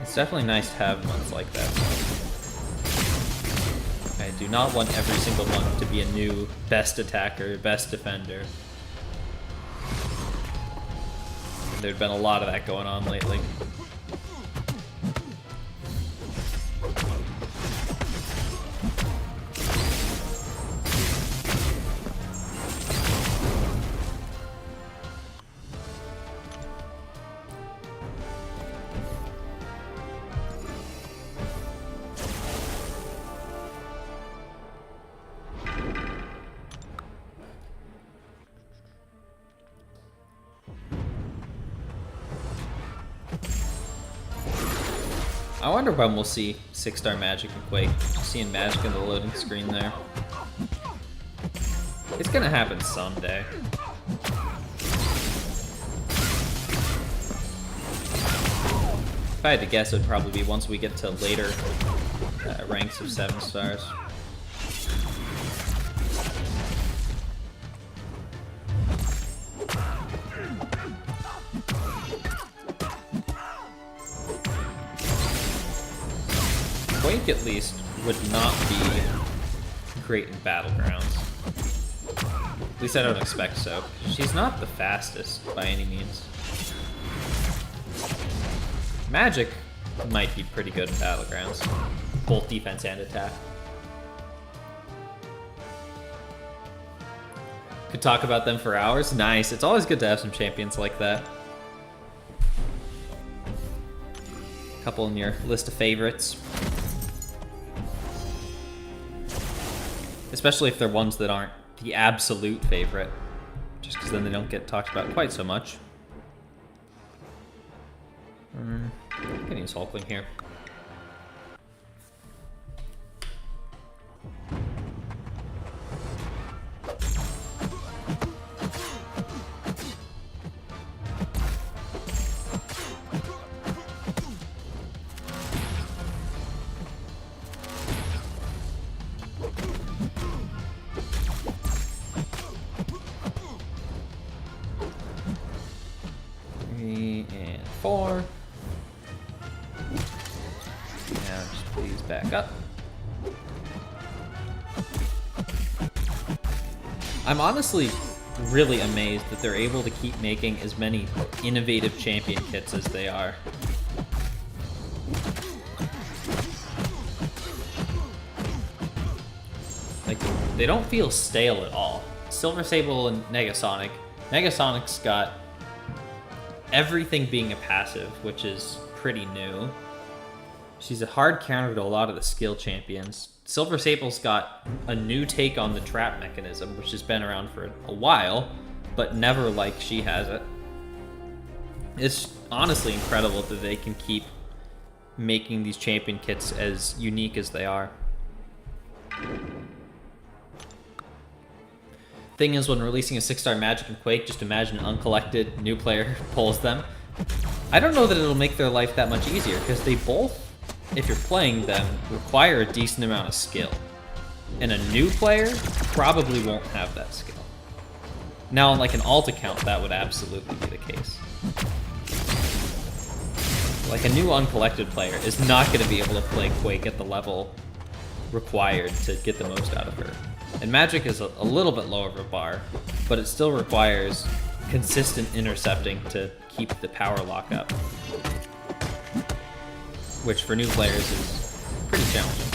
Speaker 1: It's definitely nice to have months like that. I do not want every single month to be a new best attacker, best defender. There's been a lot of that going on lately. I wonder when we'll see 6-star Magic and Quake. Just seeing Magic in the loading screen there. It's gonna happen someday. If I had to guess, it would probably be once we get to later ranks of 7 stars. Quake, at least, would not be great in Battlegrounds. At least I don't expect so. She's not the fastest by any means. Magic might be pretty good in Battlegrounds, both defense and attack. Could talk about them for hours. Nice. It's always good to have some champions like that. Couple in your list of favorites. Especially if they're ones that aren't the absolute favorite, just because then they don't get talked about quite so much. I can use Hulkling here. And 4. Now just put these back up. I'm honestly really amazed that they're able to keep making as many innovative champion kits as they are. Like, they don't feel stale at all. Silver Sable and Negasonic. Negasonic's got everything being a passive, which is pretty new. She's a hard counter to a lot of the skill champions. Silver Sable's got a new take on the trap mechanism, which has been around for a while, but never like she has it. It's honestly incredible that they can keep making these champion kits as unique as they are. Thing is, when releasing a 6-star Magic and Quake, just imagine an uncollected new player pulls them. I don't know that it'll make their life that much easier, because they both, if you're playing them, require a decent amount of skill. And a new player probably won't have that skill. Now, on like an alt account, that would absolutely be the case. Like, a new uncollected player is not going to be able to play Quake at the level required to get the most out of her. And Magic is a little bit lower of a bar, but it still requires consistent intercepting to keep the power lock up, which for new players is pretty challenging.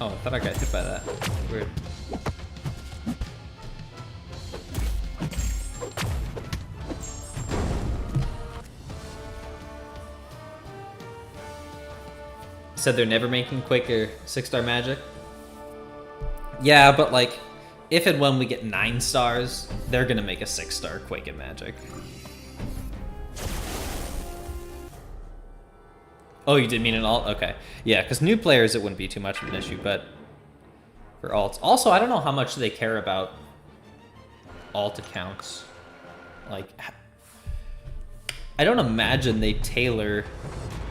Speaker 1: Oh, I thought I got hit by that. Weird. Said they're never making Quake or 6-star Magic. Yeah, but like, if and when we get 9 stars, they're gonna make a 6-star Quake and Magic. Oh, you did mean an alt? Okay. Yeah, because new players, it wouldn't be too much of an issue, but for alts. Also, I don't know how much they care about alt accounts. Like, I don't imagine they tailor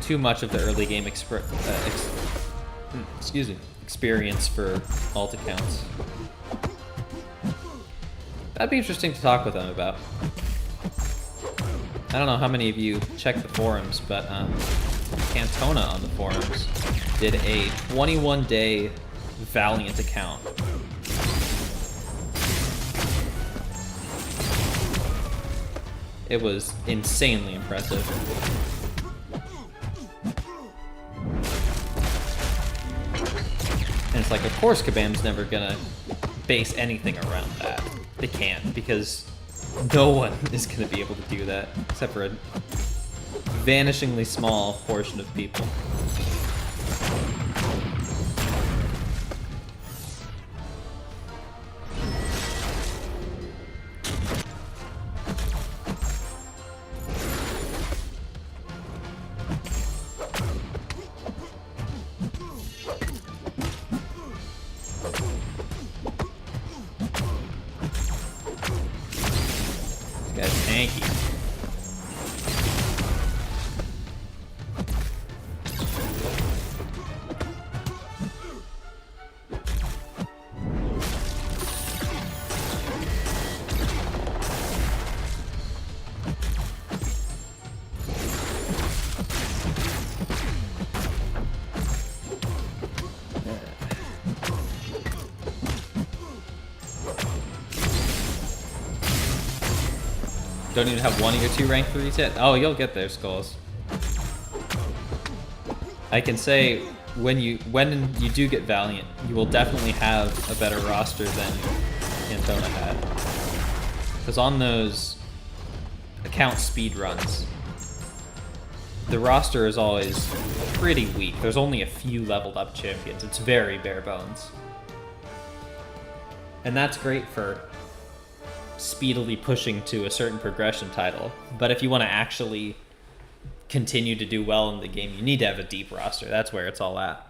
Speaker 1: too much of the early game experience for alt accounts. That'd be interesting to talk with them about. I don't know how many of you check the forums, but Cantona on the forums did a 21-day Valiant account. It was insanely impressive. And it's like, of course Kabam's never gonna base anything around that. They can't, because no one is gonna be able to do that, except for a vanishingly small portion of people. Don't even have 1 of your 2 rank 3s yet? Oh, you'll get there, Skulls. I can say, when you do get Valiant, you will definitely have a better roster than Cantona had. Because on those account speed runs, the roster is always pretty weak. There's only a few leveled up champions. It's very bare bones. And that's great for speedily pushing to a certain progression title, but if you want to actually continue to do well in the game, you need to have a deep roster. That's where it's all at.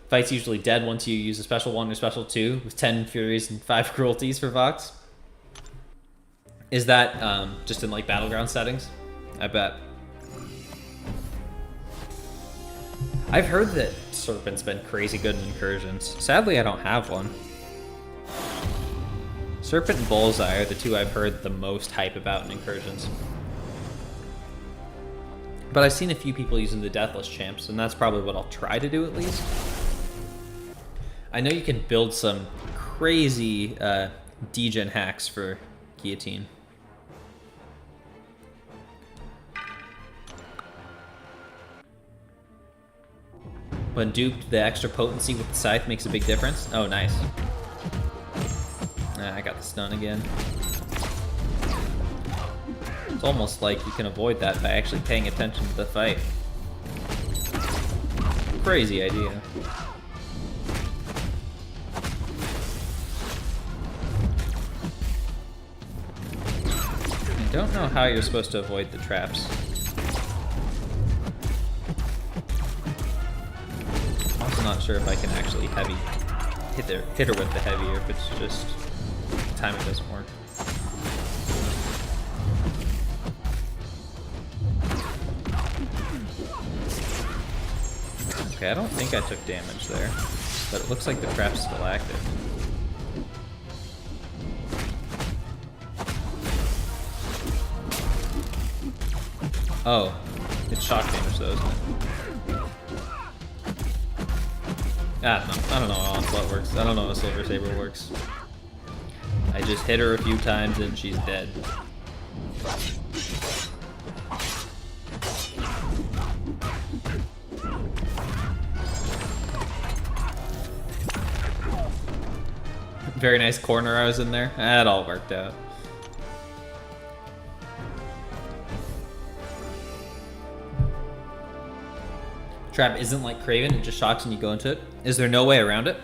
Speaker 1: Fight's usually dead once you use a special 1 or special 2 with 10 Furies and 5 Cruelties for Vox. Is that just in like Battleground settings? I bet. I've heard that Serpent's been crazy good in Incursions. Sadly, I don't have one. Serpent and Bullseye are the 2 I've heard the most hype about in Incursions. But I've seen a few people using the Deathless Champs, and that's probably what I'll try to do at least. I know you can build some crazy degen hacks for Guillotine. When duped, the extra potency with the Scythe makes a big difference. Oh, nice. I got the stun again. It's almost like you can avoid that by actually paying attention to the fight. Crazy idea. I don't know how you're supposed to avoid the traps. I'm also not sure if I can actually hit her with the heavy, or if it's just time it doesn't work. Okay, I don't think I took damage there, but it looks like the trap's still active. Oh, it's shock damage though, isn't it? I don't know how Onslaught works. I don't know how Silver Saber works. I just hit her a few times and she's dead. Very nice corner I was in there. That all worked out. Trap isn't like Craven, it just shocks when you go into it. Is there no way around it?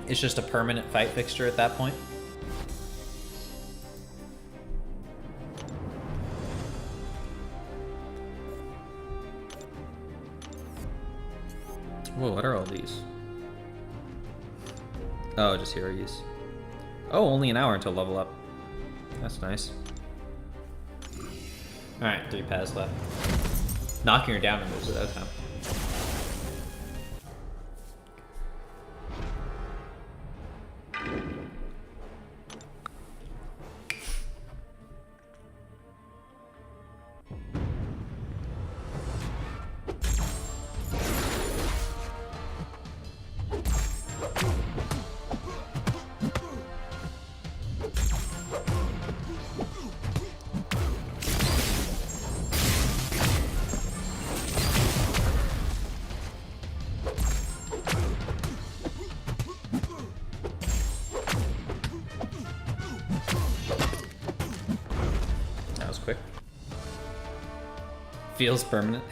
Speaker 1: It's just a permanent fight fixture at that point. Whoa, what are all these? Oh, just hero use. Oh, only an hour until level up. That's nice. Alright, 3 paths left. Knocking her down removes it, okay. Quick. Feels permanent.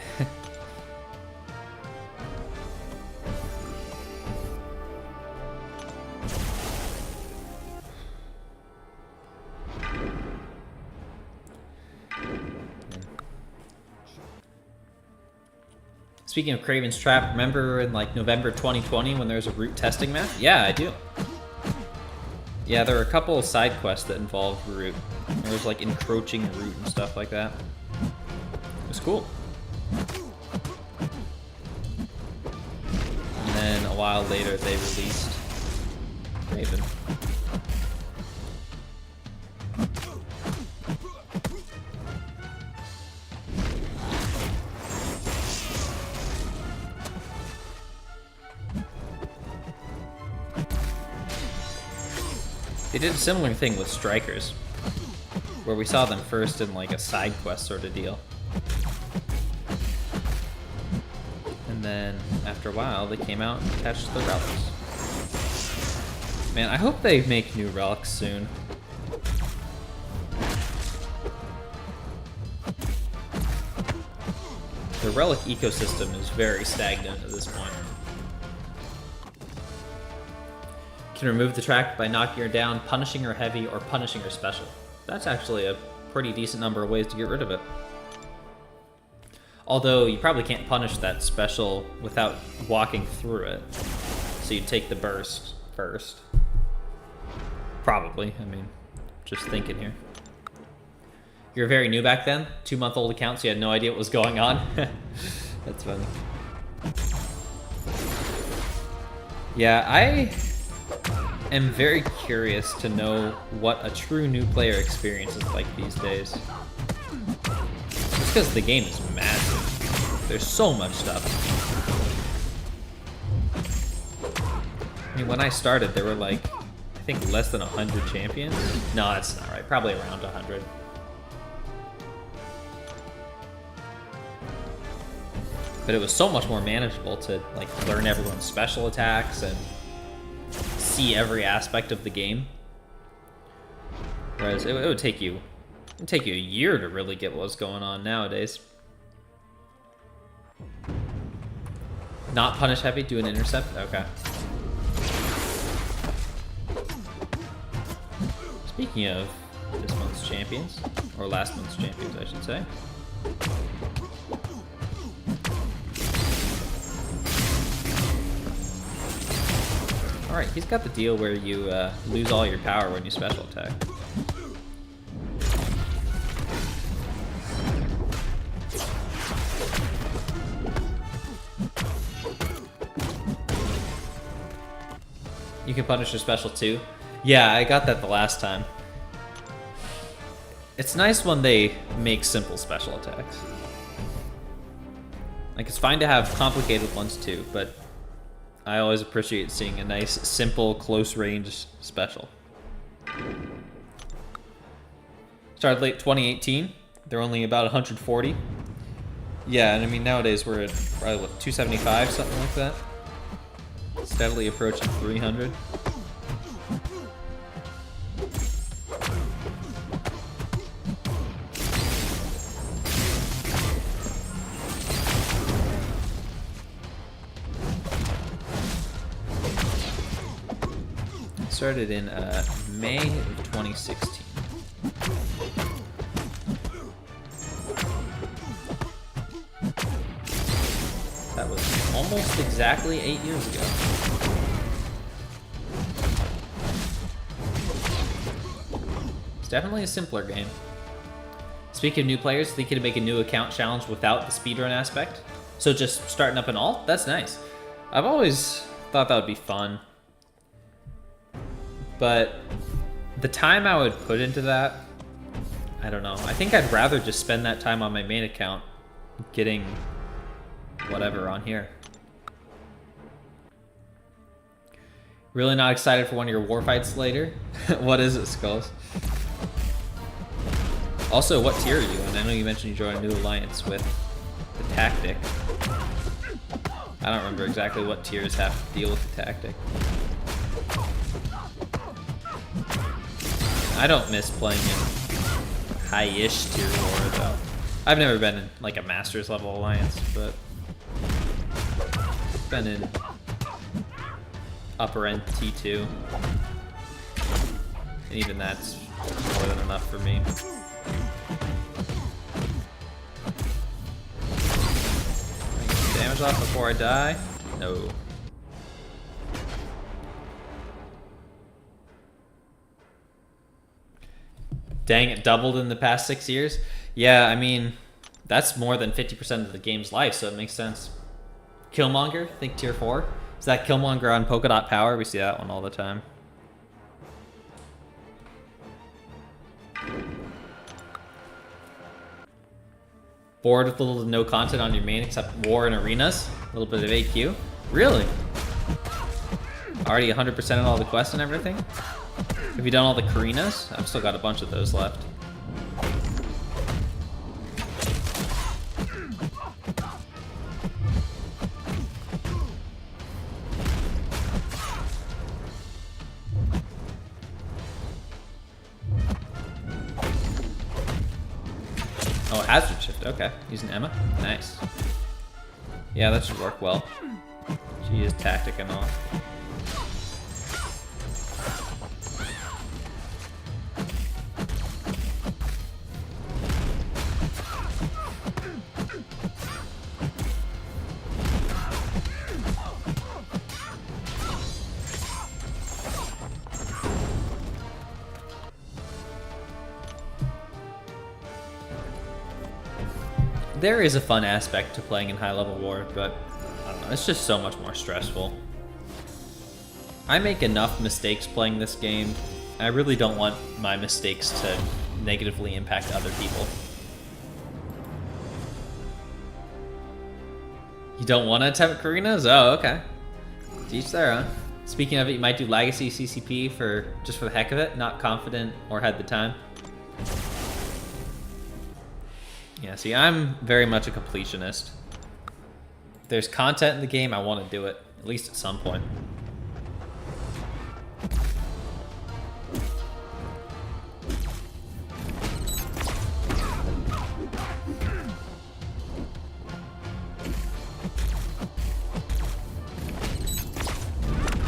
Speaker 1: Speaking of Craven's Trap, remember in like November 2020 when there was a route testing map? Yeah, I do. Yeah, there were a couple of side quests that involved route. There was like encroaching route and stuff like that. It was cool. And then a while later they released Craven. They did a similar thing with Strikers, where we saw them first in like a side quest sort of deal. And then after a while they came out and attached the relics. Man, I hope they make new relics soon. The relic ecosystem is very stagnant at this point. Can remove the track by knocking her down, punishing her heavy, or punishing her special. That's actually a pretty decent number of ways to get rid of it. Although you probably can't punish that special without walking through it. So you take the burst first. Probably, I mean, just thinking here. You're very new back then, 2-month-old account, so you had no idea what was going on. That's funny. Yeah, I am very curious to know what a true new player experience is like these days. Just because the game is massive. There's so much stuff. I mean, when I started, there were like, I think less than 100 champions. No, that's not right. Probably around 100. But it was so much more manageable to like learn everyone's special attacks and see every aspect of the game. Whereas it would take you a year to really get what's going on nowadays. Not punish heavy, do an intercept? Okay. Speaking of this month's champions, or last month's champions, I should say. Alright, he's got the deal where you lose all your power when you special attack. You can punish your special too. Yeah, I got that the last time. It's nice when they make simple special attacks. Like, it's fine to have complicated ones too, but I always appreciate seeing a nice, simple, close-range special. Started late 2018. They're only about 140. Yeah, and I mean, nowadays we're at probably, what, 275, something like that? Steadily approaching 300. Started in May of 2016. That was almost exactly 8 years ago. It's definitely a simpler game. Speaking of new players, think you can make a new account challenge without the speedrun aspect? So just starting up an alt? That's nice. I've always thought that would be fun. But the time I would put into that, I don't know. I think I'd rather just spend that time on my main account getting whatever on here. Really not excited for one of your war fights later? What is it, Skulls? Also, what tier are you in? I know you mentioned you joined a new alliance with the Tactic. I don't remember exactly what tiers have to deal with the Tactic. I don't miss playing in high-ish tier war, though. I've never been in like a Masters level alliance, but been in upper end T2. And even that's more than enough for me. Damage off before I die? No. Dang, it doubled in the past 6 years? Yeah, I mean, that's more than 50% of the game's life, so it makes sense. Killmonger, think tier 4. Is that Killmonger on Polka Dot Power? We see that one all the time. Bored with little to no content on your main except war and arenas? A little bit of AQ? Really? Already 100% on all the quests and everything? Have you done all the Karinas? I've still got a bunch of those left. Oh, hazard shift, okay. Using Emma? Nice. Yeah, that should work well. She is tactic and all. There is a fun aspect to playing in high-level war, but I don't know, it's just so much more stressful. I make enough mistakes playing this game. I really don't want my mistakes to negatively impact other people. You don't want to attempt Karinas? Oh, okay. Teach there, huh? Speaking of it, you might do Legacy CCP just for the heck of it, not confident or had the time. Yeah, see, I'm very much a completionist. If there's content in the game, I want to do it, at least at some point.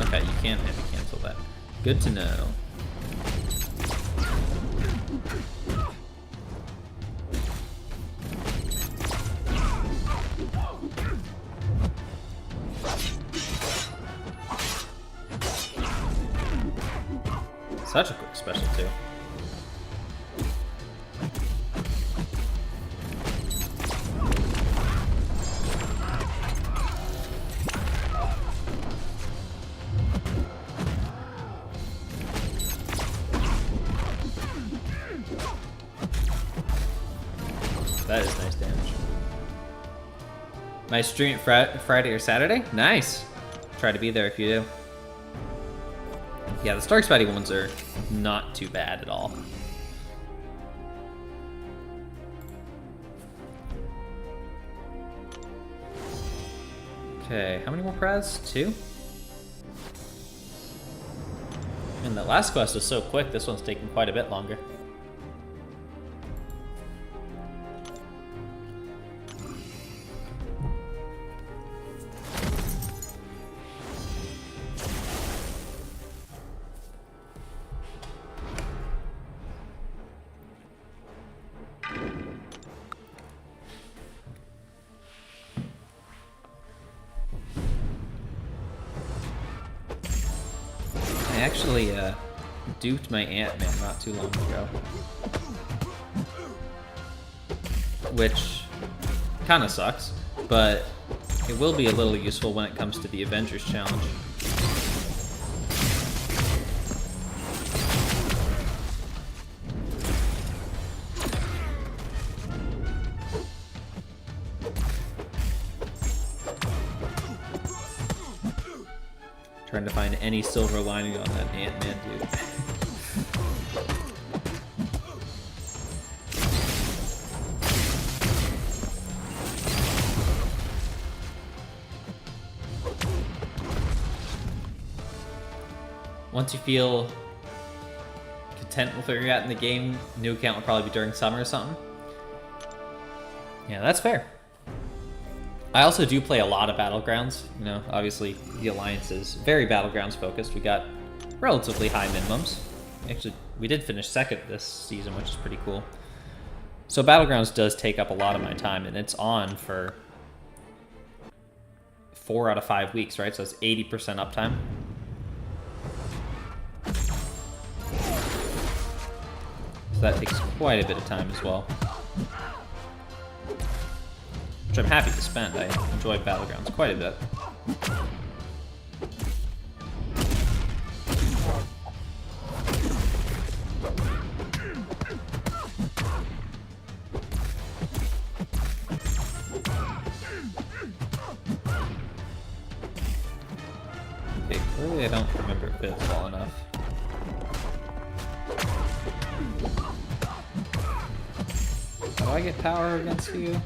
Speaker 1: Okay, you can't heavy cancel that. Good to know. Such a quick special, too. That is nice damage. My stream Friday or Saturday? Nice. Try to be there if you do. Yeah, the Stark Spidey ones are not too bad at all. Okay, how many more prads? 2? And the last quest was so quick, this one's taking quite a bit longer. I actually duped my Ant-Man not too long ago. Which kind of sucks, but it will be a little useful when it comes to the Avengers Challenge. Trying to find any silver lining on that Ant-Man dude. Once you feel content with where you're at in the game, new account will probably be during summer or something. Yeah, that's fair. I also do play a lot of Battlegrounds. You know, obviously the Alliance is very Battlegrounds focused. We got relatively high minimums. Actually, we did finish second this season, which is pretty cool. So Battlegrounds does take up a lot of my time, and it's on for 4 out of 5 weeks, right? So it's 80% uptime. So that takes quite a bit of time as well. Which I'm happy to spend. I enjoy Battlegrounds quite a bit. Okay, clearly I don't remember Viv well enough. How do I get power against you?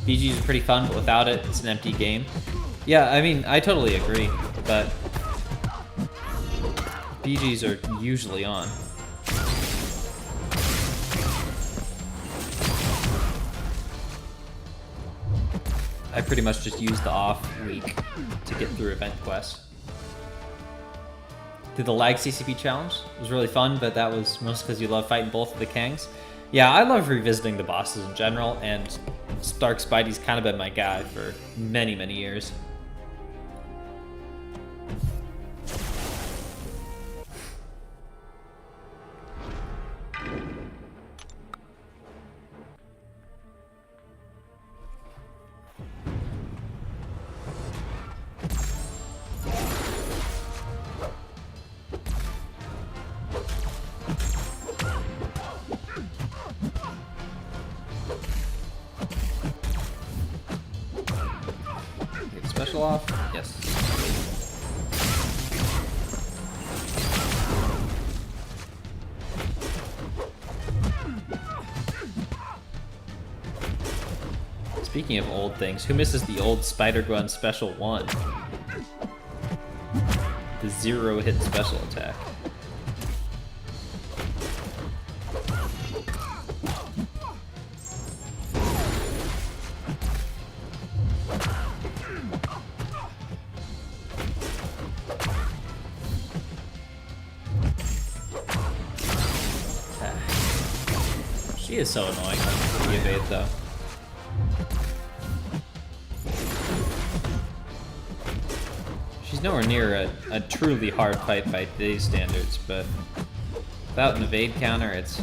Speaker 1: BGs are pretty fun, but without it, it's an empty game. Yeah, I mean, I totally agree, but BGs are usually on. I pretty much just use the off week to get through event quests. Did the lag CCP challenge? It was really fun, but that was mostly because you love fighting both of the Kangs. Yeah, I love revisiting the bosses in general, and Stark Spidey's kind of been my guy for many, many years. Special off? Yes. Speaking of old things, who misses the old Spider-Gwen Special 1? The 0-hit special attack. She is so annoying on the evade, though. She's nowhere near a truly hard fight by today's standards, but without an evade counter, it's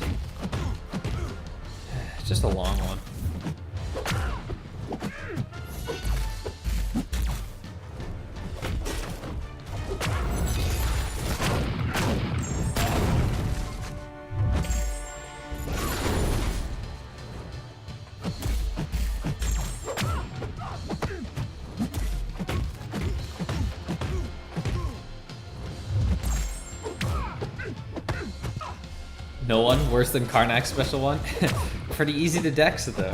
Speaker 1: just a long one. No one worse than Karnak's Special 1? Pretty easy to dex, though.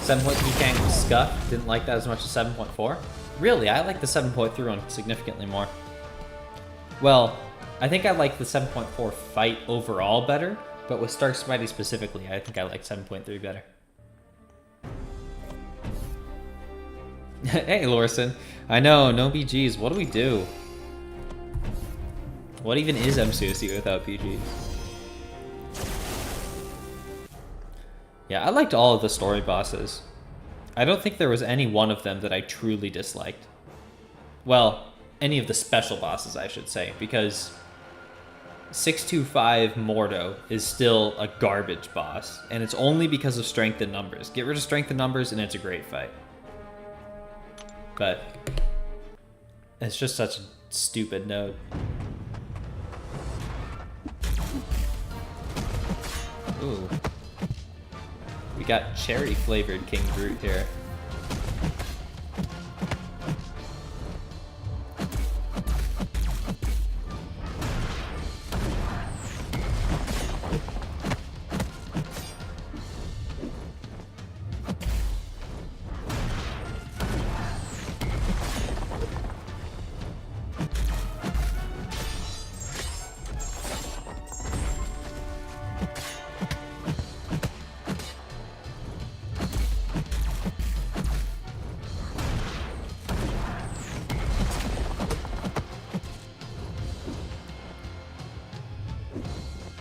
Speaker 1: .3 was scuffed. Didn't like that as much as 7.4. Really, I like the 7.3 one significantly more. Well, I think I like the 7.4 fight overall better, but with Stark Spidey specifically, I think I like 7.3 better. Hey, Lorison. I know, no BGs. What do we do? What even is M-Susi without PG? Yeah, I liked all of the story bosses. I don't think there was any one of them that I truly disliked. Well, any of the special bosses, I should say, because 625 Mordo is still a garbage boss, and it's only because of strength in numbers. Get rid of strength in numbers, and it's a great fight. But it's just such a stupid node. Ooh. We got cherry-flavored King Groot here.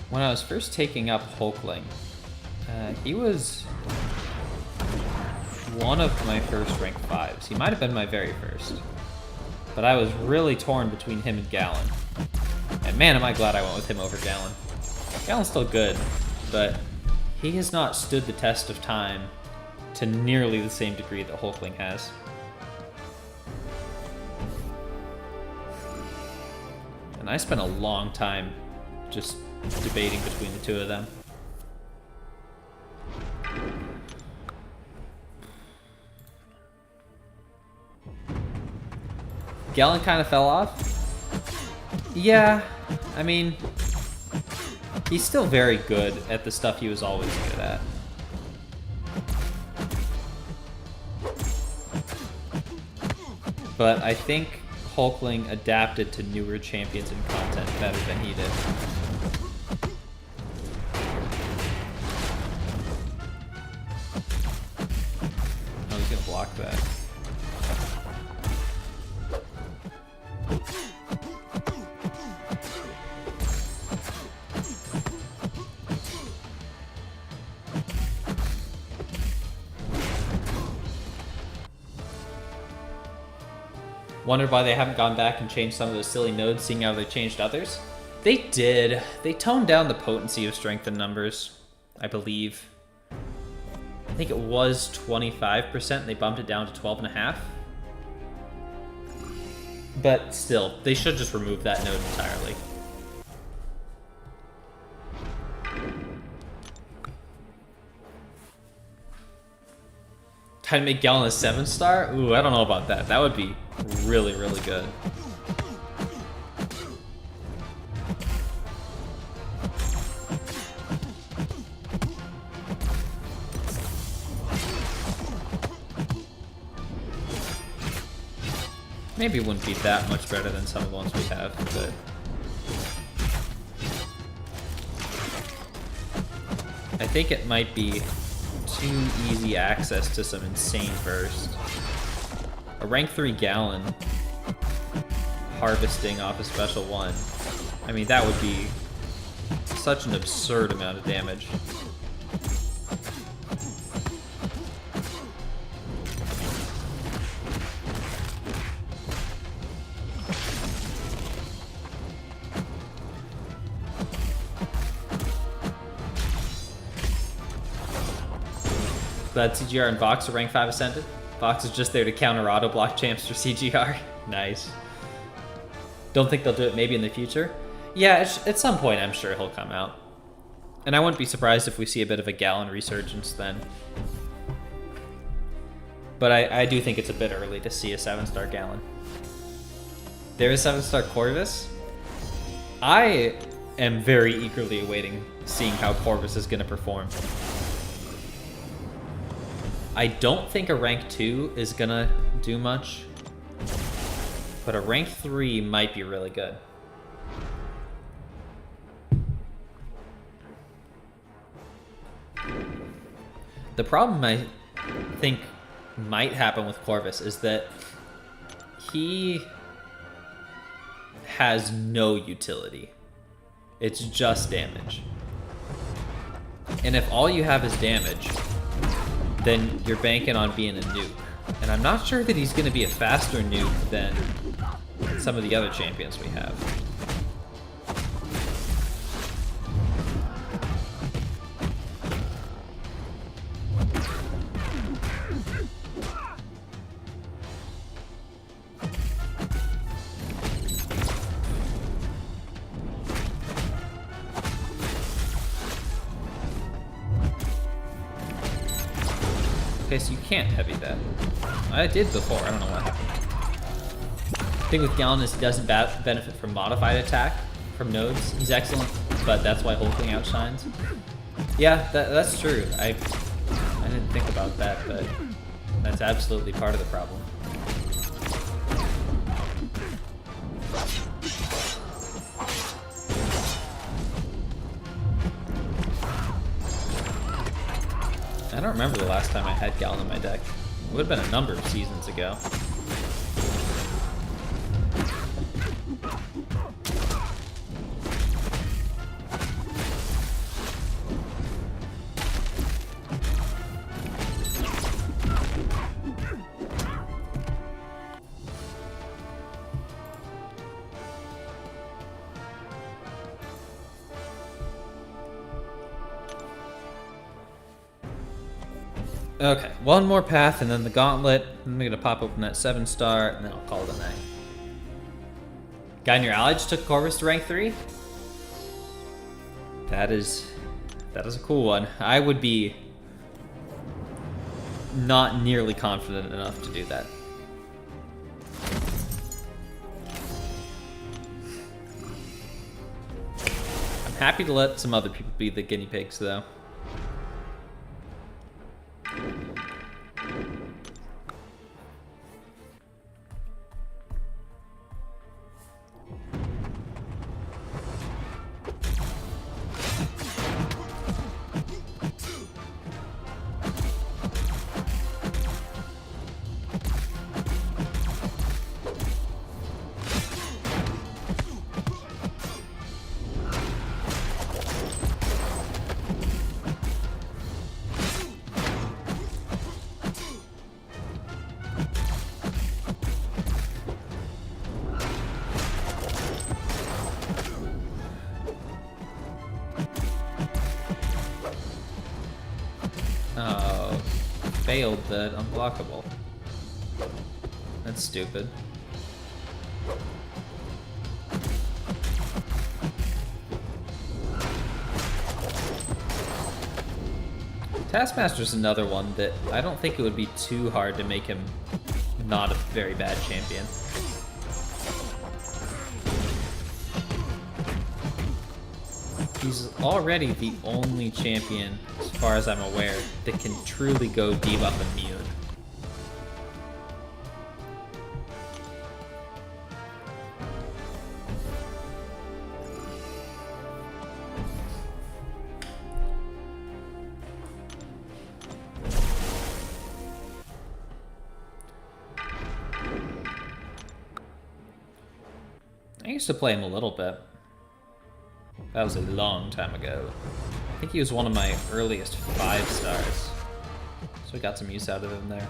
Speaker 1: When I was first taking up Hulkling, he was one of my first rank 5s. He might have been my very first. But I was really torn between him and Gallon. And man, am I glad I went with him over Gallon. Gallon's still good, but he has not stood the test of time to nearly the same degree that Hulkling has. And I spent a long time just debating between the two of them. Gallon kind of fell off. Yeah, I mean, he's still very good at the stuff he was always good at. But I think Hulkling adapted to newer champions and content better than he did. Oh, he's gonna block that. Wondered why they haven't gone back and changed some of those silly nodes, seeing how they changed others. They did. They toned down the potency of strength in numbers, I believe. I think it was 25%. They bumped it down to 12.5. But still, they should just remove that node entirely. Try to make Gallon a 7-star? Ooh, I don't know about that. That would be really, really good. Maybe it wouldn't be that much better than some of the ones we have, but... I think it might be too easy access to some insane burst. A rank 3 Gallon harvesting off a special 1. I mean, that would be such an absurd amount of damage. Glad CGR and Vox are rank 5 ascended. Vox is just there to counter auto block champs for CGR. Nice. Don't think they'll do it maybe in the future? Yeah, at some point I'm sure he'll come out. And I wouldn't be surprised if we see a bit of a Gallon resurgence then. But I do think it's a bit early to see a 7-star Gallon. There is 7-star Corvus. I am very eagerly awaiting seeing how Corvus is going to perform. I don't think a rank 2 is gonna do much, but a rank 3 might be really good. The problem I think might happen with Corvus is that he has no utility. It's just damage. And if all you have is damage, then you're banking on being a nuke. And I'm not sure that he's going to be a faster nuke than some of the other champions we have. Okay, so you can't heavy that. I did before, I don't know what happened. The thing with Gallon is he doesn't benefit from modified attack from nodes. He's excellent, but that's why Hulkling outshines. Yeah, that's true. I didn't think about that, but that's absolutely part of the problem. I don't remember the last time I had Gallon in my deck. It would have been a number of seasons ago. Okay, one more path and then the gauntlet. I'm gonna pop open that 7-star and then I'll call it a night. Guy in your ally just took Corvus to rank 3? That is a cool one. I would be not nearly confident enough to do that. I'm happy to let some other people be the guinea pigs though. Oh, failed the unblockable. That's stupid. Taskmaster's another one that I don't think it would be too hard to make him not a very bad champion. He's already the only champion, as far as I'm aware, that can truly go debuff immune. I used to play him a little bit. That was a long time ago. I think he was one of my earliest 5 stars. So I got some use out of him there.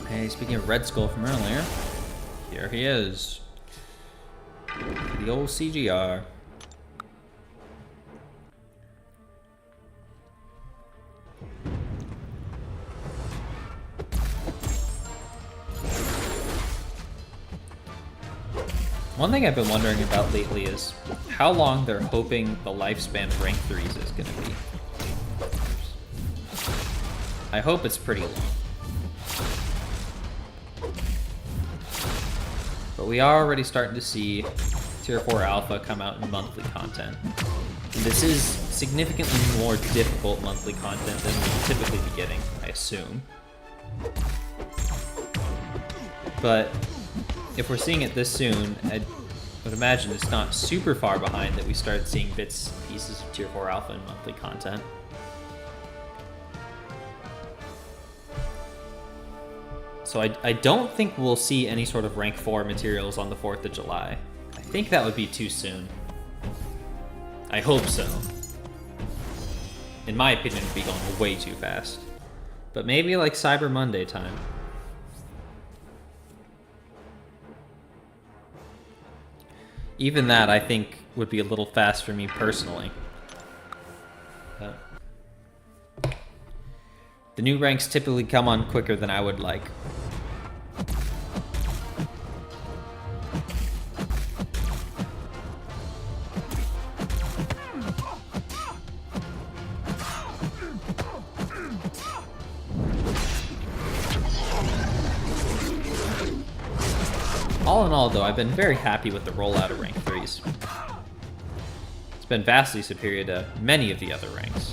Speaker 1: Hey, speaking of Red Skull from earlier, here he is. The old CGR. One thing I've been wondering about lately is how long they're hoping the lifespan of rank 3s is going to be. I hope it's pretty long. But we are already starting to see Tier 4 Alpha come out in monthly content. And this is significantly more difficult monthly content than we typically be getting, I assume. But if we're seeing it this soon, I would imagine it's not super far behind that we start seeing bits and pieces of Tier 4 Alpha in monthly content. So I don't think we'll see any sort of rank 4 materials on the 4th of July. I think that would be too soon. I hope so. In my opinion, it'd be going way too fast. But maybe like Cyber Monday time. Even that, I think, would be a little fast for me personally. The new ranks typically come on quicker than I would like. All in all, though, I've been very happy with the rollout of rank 3s. It's been vastly superior to many of the other ranks.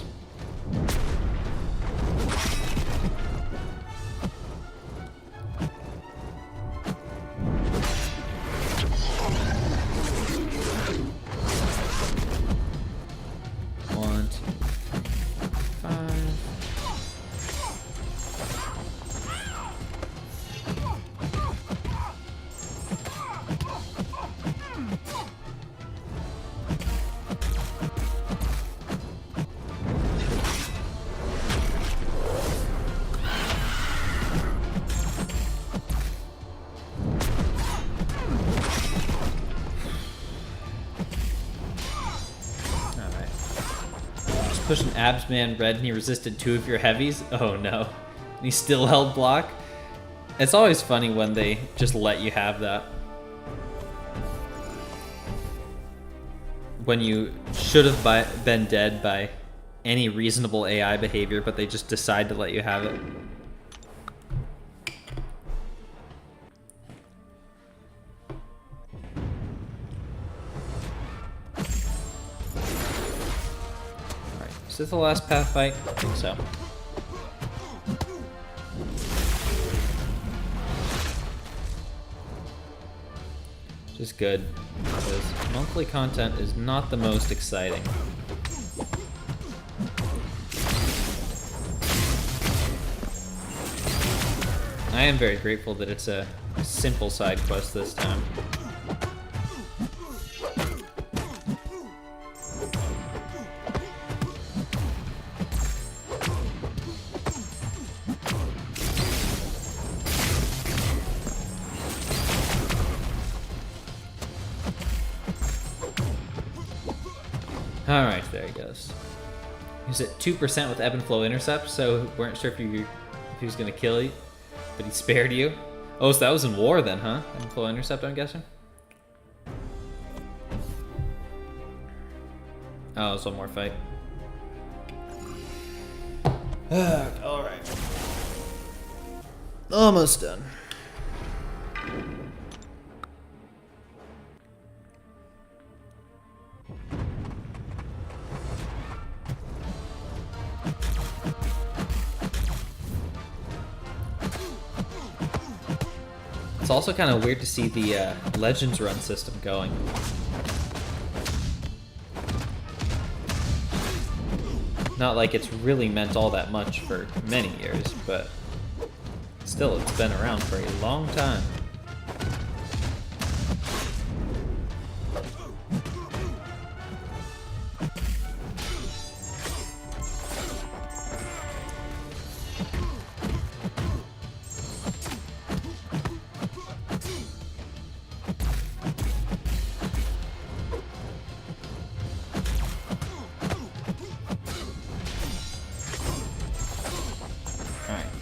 Speaker 1: Push an abs man red and he resisted 2 of your heavies? Oh no. And he still held block? It's always funny when they just let you have that. When you should have been dead by any reasonable AI behavior, but they just decide to let you have it. Is this the last path fight? I think so. Just good, because monthly content is not the most exciting. I am very grateful that it's a simple side quest this time. Alright, there he goes. He's at 2% with Ebb and Flow Intercept, so weren't sure if he was going to kill you, but he spared you. Oh, so that was in war then, huh? Ebb and Flow Intercept, I'm guessing? Oh, it was one more fight. Alright. Almost done. It's also kind of weird to see the Legends run system going. Not like it's really meant all that much for many years, but still, it's been around for a long time.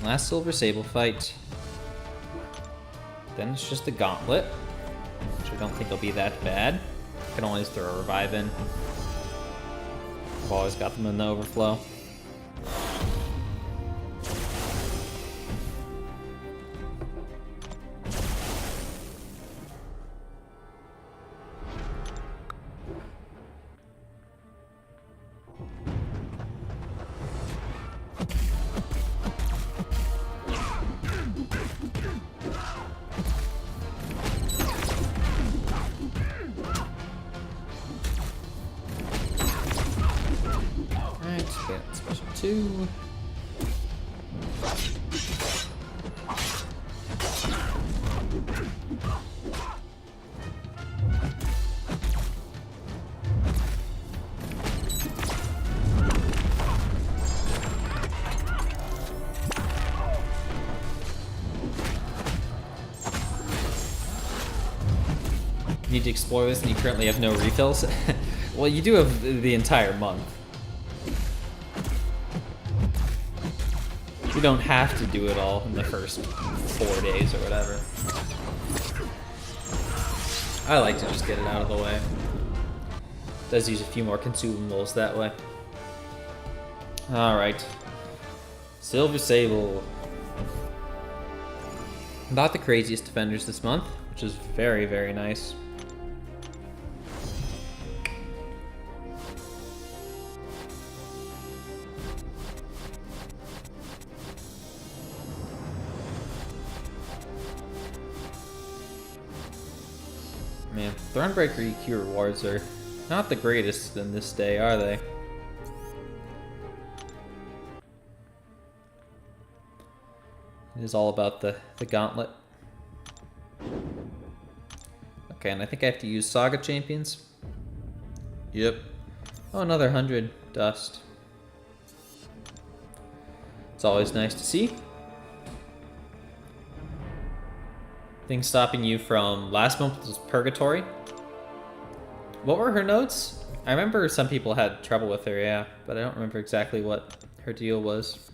Speaker 1: Last Silver Sable fight. Then it's just a gauntlet, which I don't think will be that bad. I can always throw a revive in. I've always got them in the overflow. Okay, special 2. You need to explore this and you currently have no refills? Well, you do have the entire month. You don't have to do it all in the first 4 days or whatever. I like to just get it out of the way. Does use a few more consumables that way. Alright. Silver Sable. Not the craziest defenders this month, which is very, very nice. Man, Thornbreaker EQ rewards are not the greatest in this day, are they? It is all about the gauntlet. Okay, and I think I have to use Saga Champions. Yep. Oh, another 100 dust. It's always nice to see. Thing stopping you from last month was Purgatory. What were her notes? I remember some people had trouble with her, yeah, but I don't remember exactly what her deal was.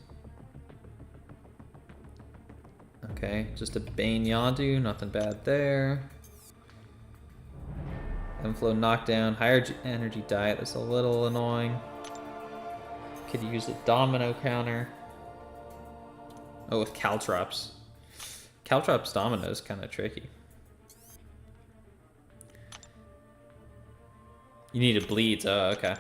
Speaker 1: Okay, just a Bane Yondu, nothing bad there. Inflow knockdown, higher energy diet, that's a little annoying. Could use a Domino counter. Oh, with Caltrops. Caltrops Domino is kind of tricky. You need a bleeds, oh, okay.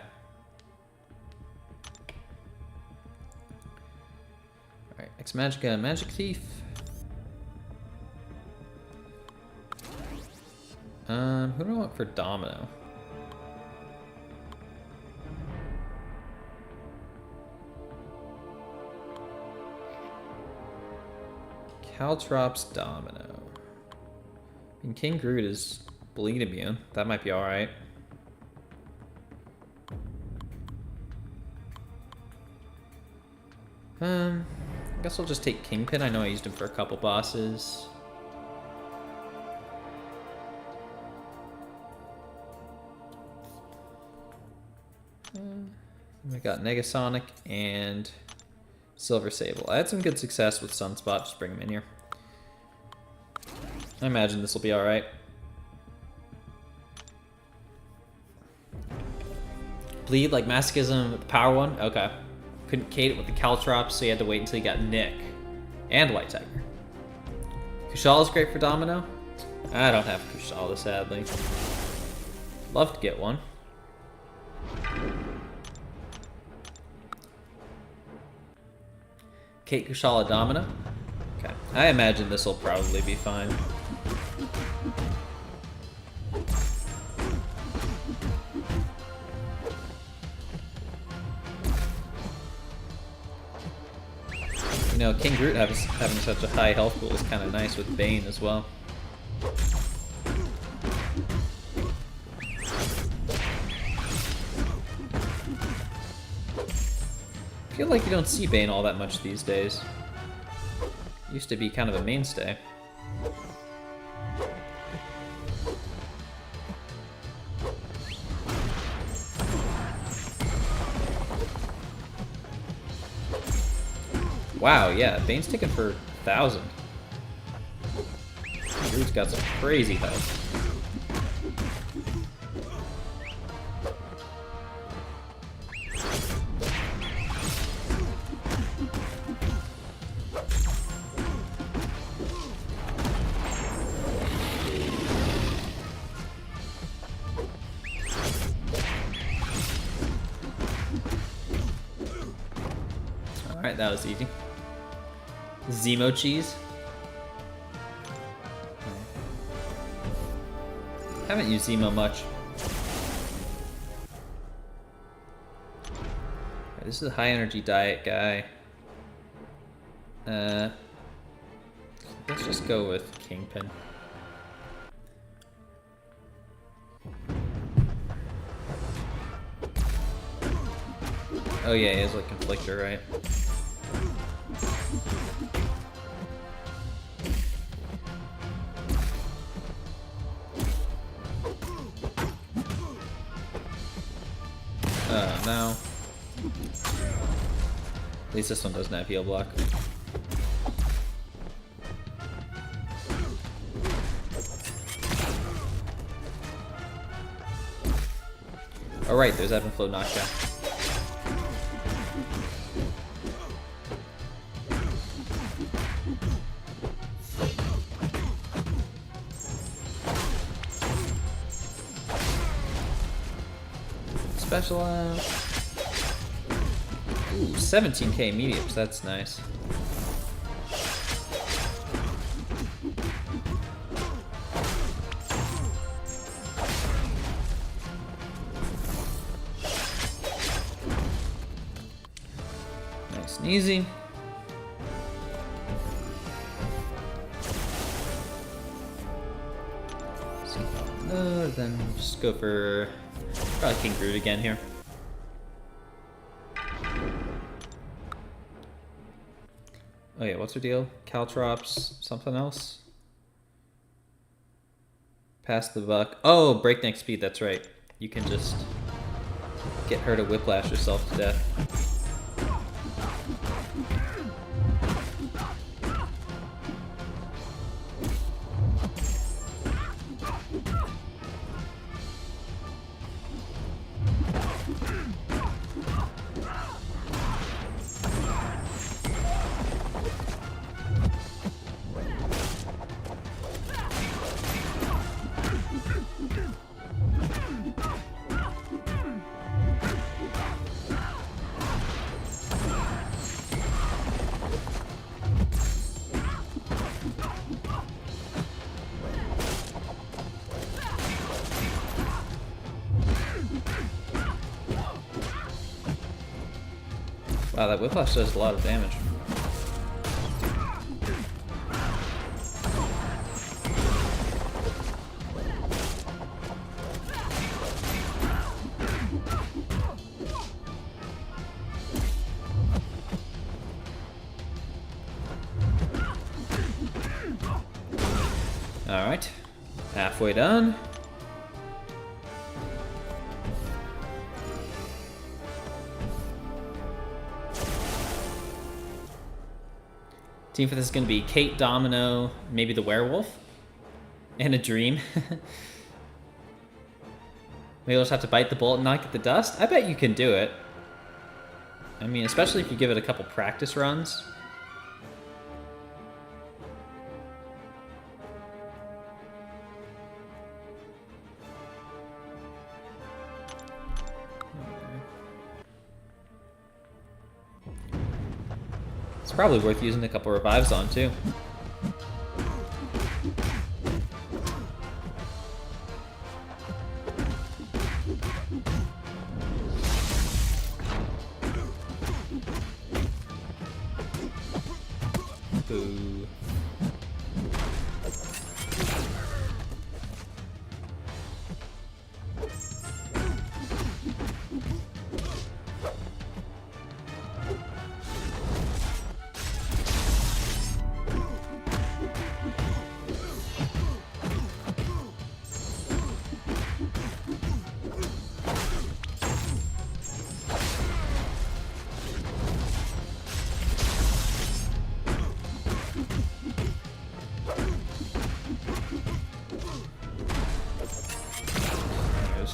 Speaker 1: Alright, Ex Magica, Magic Thief. Who do I want for Domino? Caltrops Domino. I mean, King Groot is bleed immune. That might be alright. I guess I'll just take Kingpin. I know I used him for a couple bosses. We got Negasonic and Silver Sable. I had some good success with Sunspot. Just bring him in here. I imagine this will be alright. Bleed like Masochism with the power one? Okay. Couldn't Kate it with the Caltrops, so you had to wait until you got Nick. And White Tiger. Kushala is great for Domino. I don't have Kushala, sadly. Love to get one. Kate Kushala Domino. Okay. I imagine this will probably be fine. You know, King Groot having such a high health pool is kind of nice with Bane as well. I feel like you don't see Bane all that much these days. Used to be kind of a mainstay. Wow, yeah, Bane's taken for 1,000. Groot's got some crazy health. Alright, that was easy. Zemo cheese. Haven't used Zemo much. This is a high energy diet guy. Let's just go with Kingpin. Oh yeah, he has like Conflictor, right? No. At least this one doesn't have heal block. Alright, there's Ebb and Flow knockdown. Special out. Ooh, 17k mediums, that's nice. Nice and easy. Then just go for probably King Groot again here. Oh yeah, what's her deal? Caltrops, something else? Pass the buck. Oh, breakneck speed, that's right. You can just get her to whiplash herself to death. Wow, that whiplash does a lot of damage. All right, halfway done. Team for this is going to be Kate, Domino, maybe the werewolf, and a dream. Maybe we'll just have to bite the bullet and not get the dust. I bet you can do it. I mean, especially if you give it a couple practice runs. It's probably worth using a couple revives on too. Boo.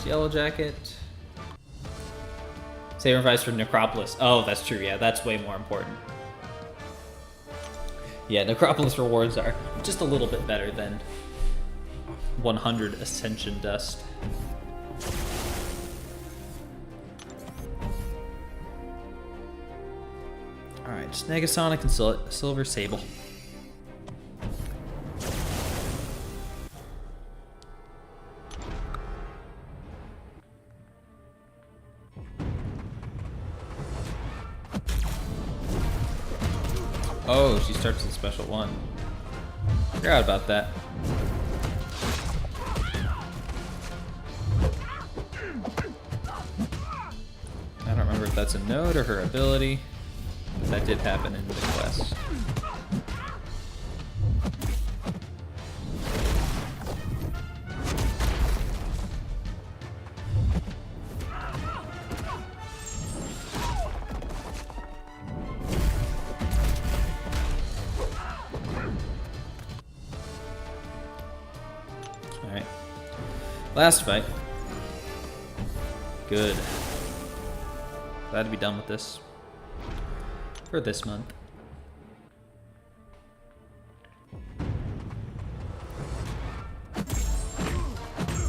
Speaker 1: Yellow Jacket. Save revives for Necropolis. Oh, that's true. Yeah, that's way more important. Yeah, Necropolis rewards are just a little bit better than 100 Ascension Dust. Alright, just Negasonic and Silver Sable. Oh, she starts with special one. Forgot about that. I don't remember if that's a node or her ability, but that did happen in the quest. Alright. Last fight. Good. Glad to be done with this. For this month.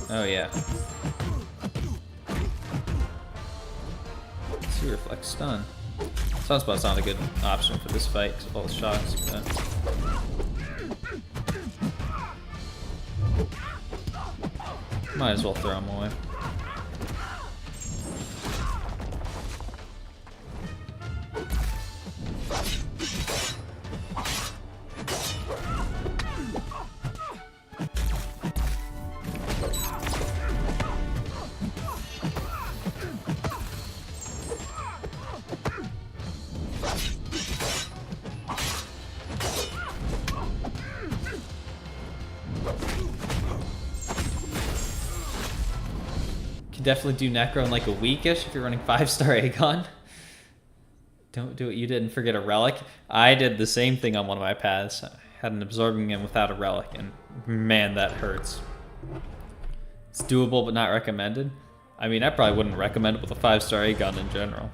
Speaker 1: Oh yeah. See, reflect stun. Sunspot's not a good option for this fight because of all the shots, but... might as well throw him away. Definitely do Necro in like a weekish if you're running 5-star Aegon. Don't do what you did and forget a relic. I did the same thing on one of my paths. I had an absorbing him without a relic, and man, that hurts. It's doable, but not recommended. I mean, I probably wouldn't recommend it with a 5-star Aegon in general.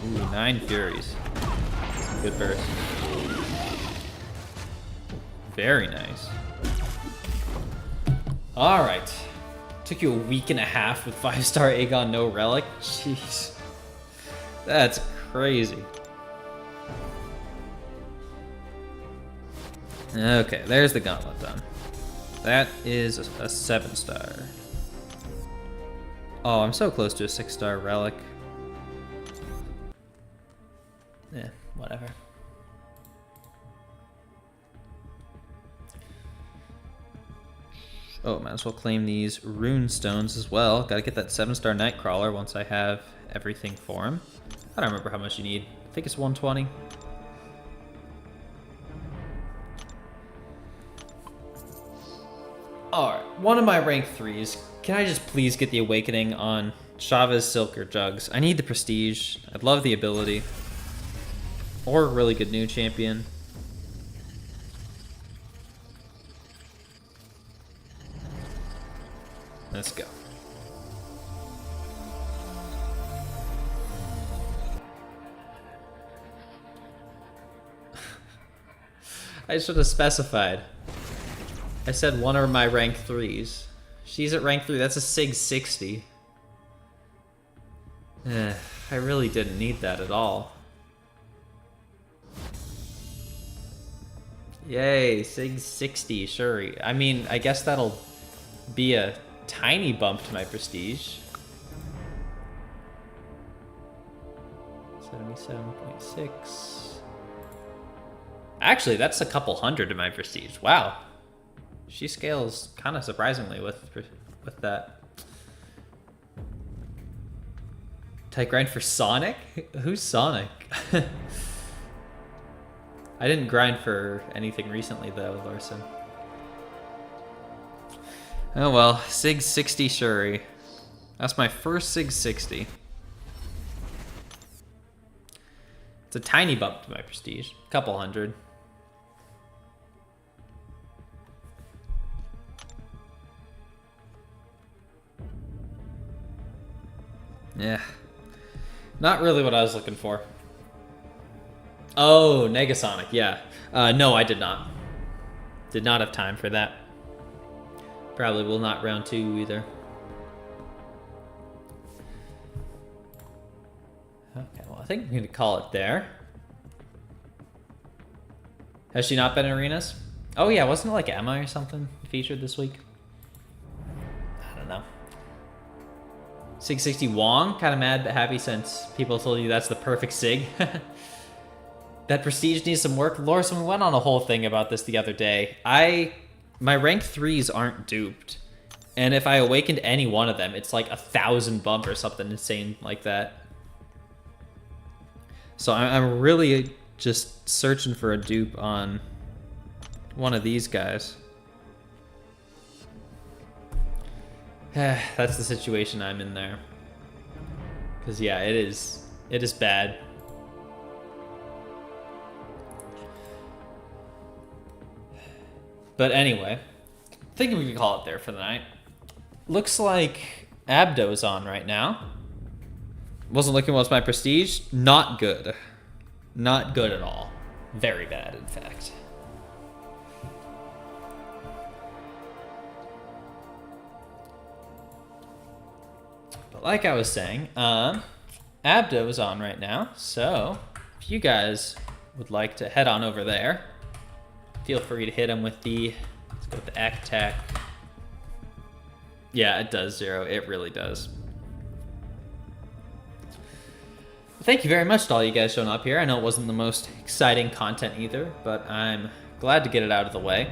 Speaker 1: Ooh, 9 Furies. Some good burst. Very nice. Alright. Took you a week and a half with 5-star Aegon, no relic? Jeez. That's crazy. Okay, there's the gauntlet done. That is a 7-star. Oh, I'm so close to a 6-star relic. Eh, whatever. Oh, might as well claim these rune stones as well. Gotta get that 7-star Nightcrawler once I have everything for him. I don't remember how much you need. I think it's 120. Alright, one of my rank 3s. Can I just please get the Awakening on Chavez, Silk, or Jugs? I need the prestige. I'd love the ability. Or a really good new champion. Let's go. I should have specified. I said one of my rank 3s. She's at rank 3. That's a Sig 60. I really didn't need that at all. Yay, Sig 60, sure. I mean, I guess that'll be a tiny bump to my prestige. 77.6. Actually, that's a couple hundred to my prestige. Wow. She scales kind of surprisingly with that. Take grind for Sonic? Who's Sonic? I didn't grind for anything recently though, Larson. Oh well, Sig 60 Shuri. That's my first Sig 60. It's a tiny bump to my prestige. Couple hundred. Yeah. Not really what I was looking for. Oh, Negasonic, yeah. No, I did not. Did not have time for that. Probably will not round 2 either. I think I'm going to call it there. Has she not been in arenas? Oh yeah, wasn't it like Emma or something featured this week? I don't know. 660 Wong, kind of mad but happy since people told you that's the perfect Sig. That prestige needs some work. Lorison, we went on a whole thing about this the other day. My rank 3s aren't duped. And if I awakened any one of them, it's like 1,000 bump or something insane like that. So I'm really just searching for a dupe on one of these guys. That's the situation I'm in there. Because yeah, it is bad. But anyway, I think we can call it there for the night. Looks like Abdo's on right now. Wasn't looking well with my prestige. Not good. Not good at all. Very bad, in fact. But like I was saying, Abdo is on right now. So if you guys would like to head on over there, feel free to hit him with the, let's go with the attack. Yeah, it does 0. It really does. Thank you very much to all you guys showing up here. I know it wasn't the most exciting content either, but I'm glad to get it out of the way.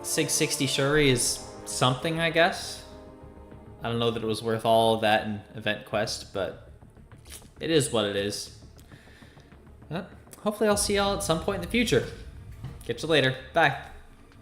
Speaker 1: 660 Shuri is something, I guess. I don't know that it was worth all of that in Event Quest, but it is what it is. Hopefully I'll see y'all at some point in the future. Catch you later. Bye.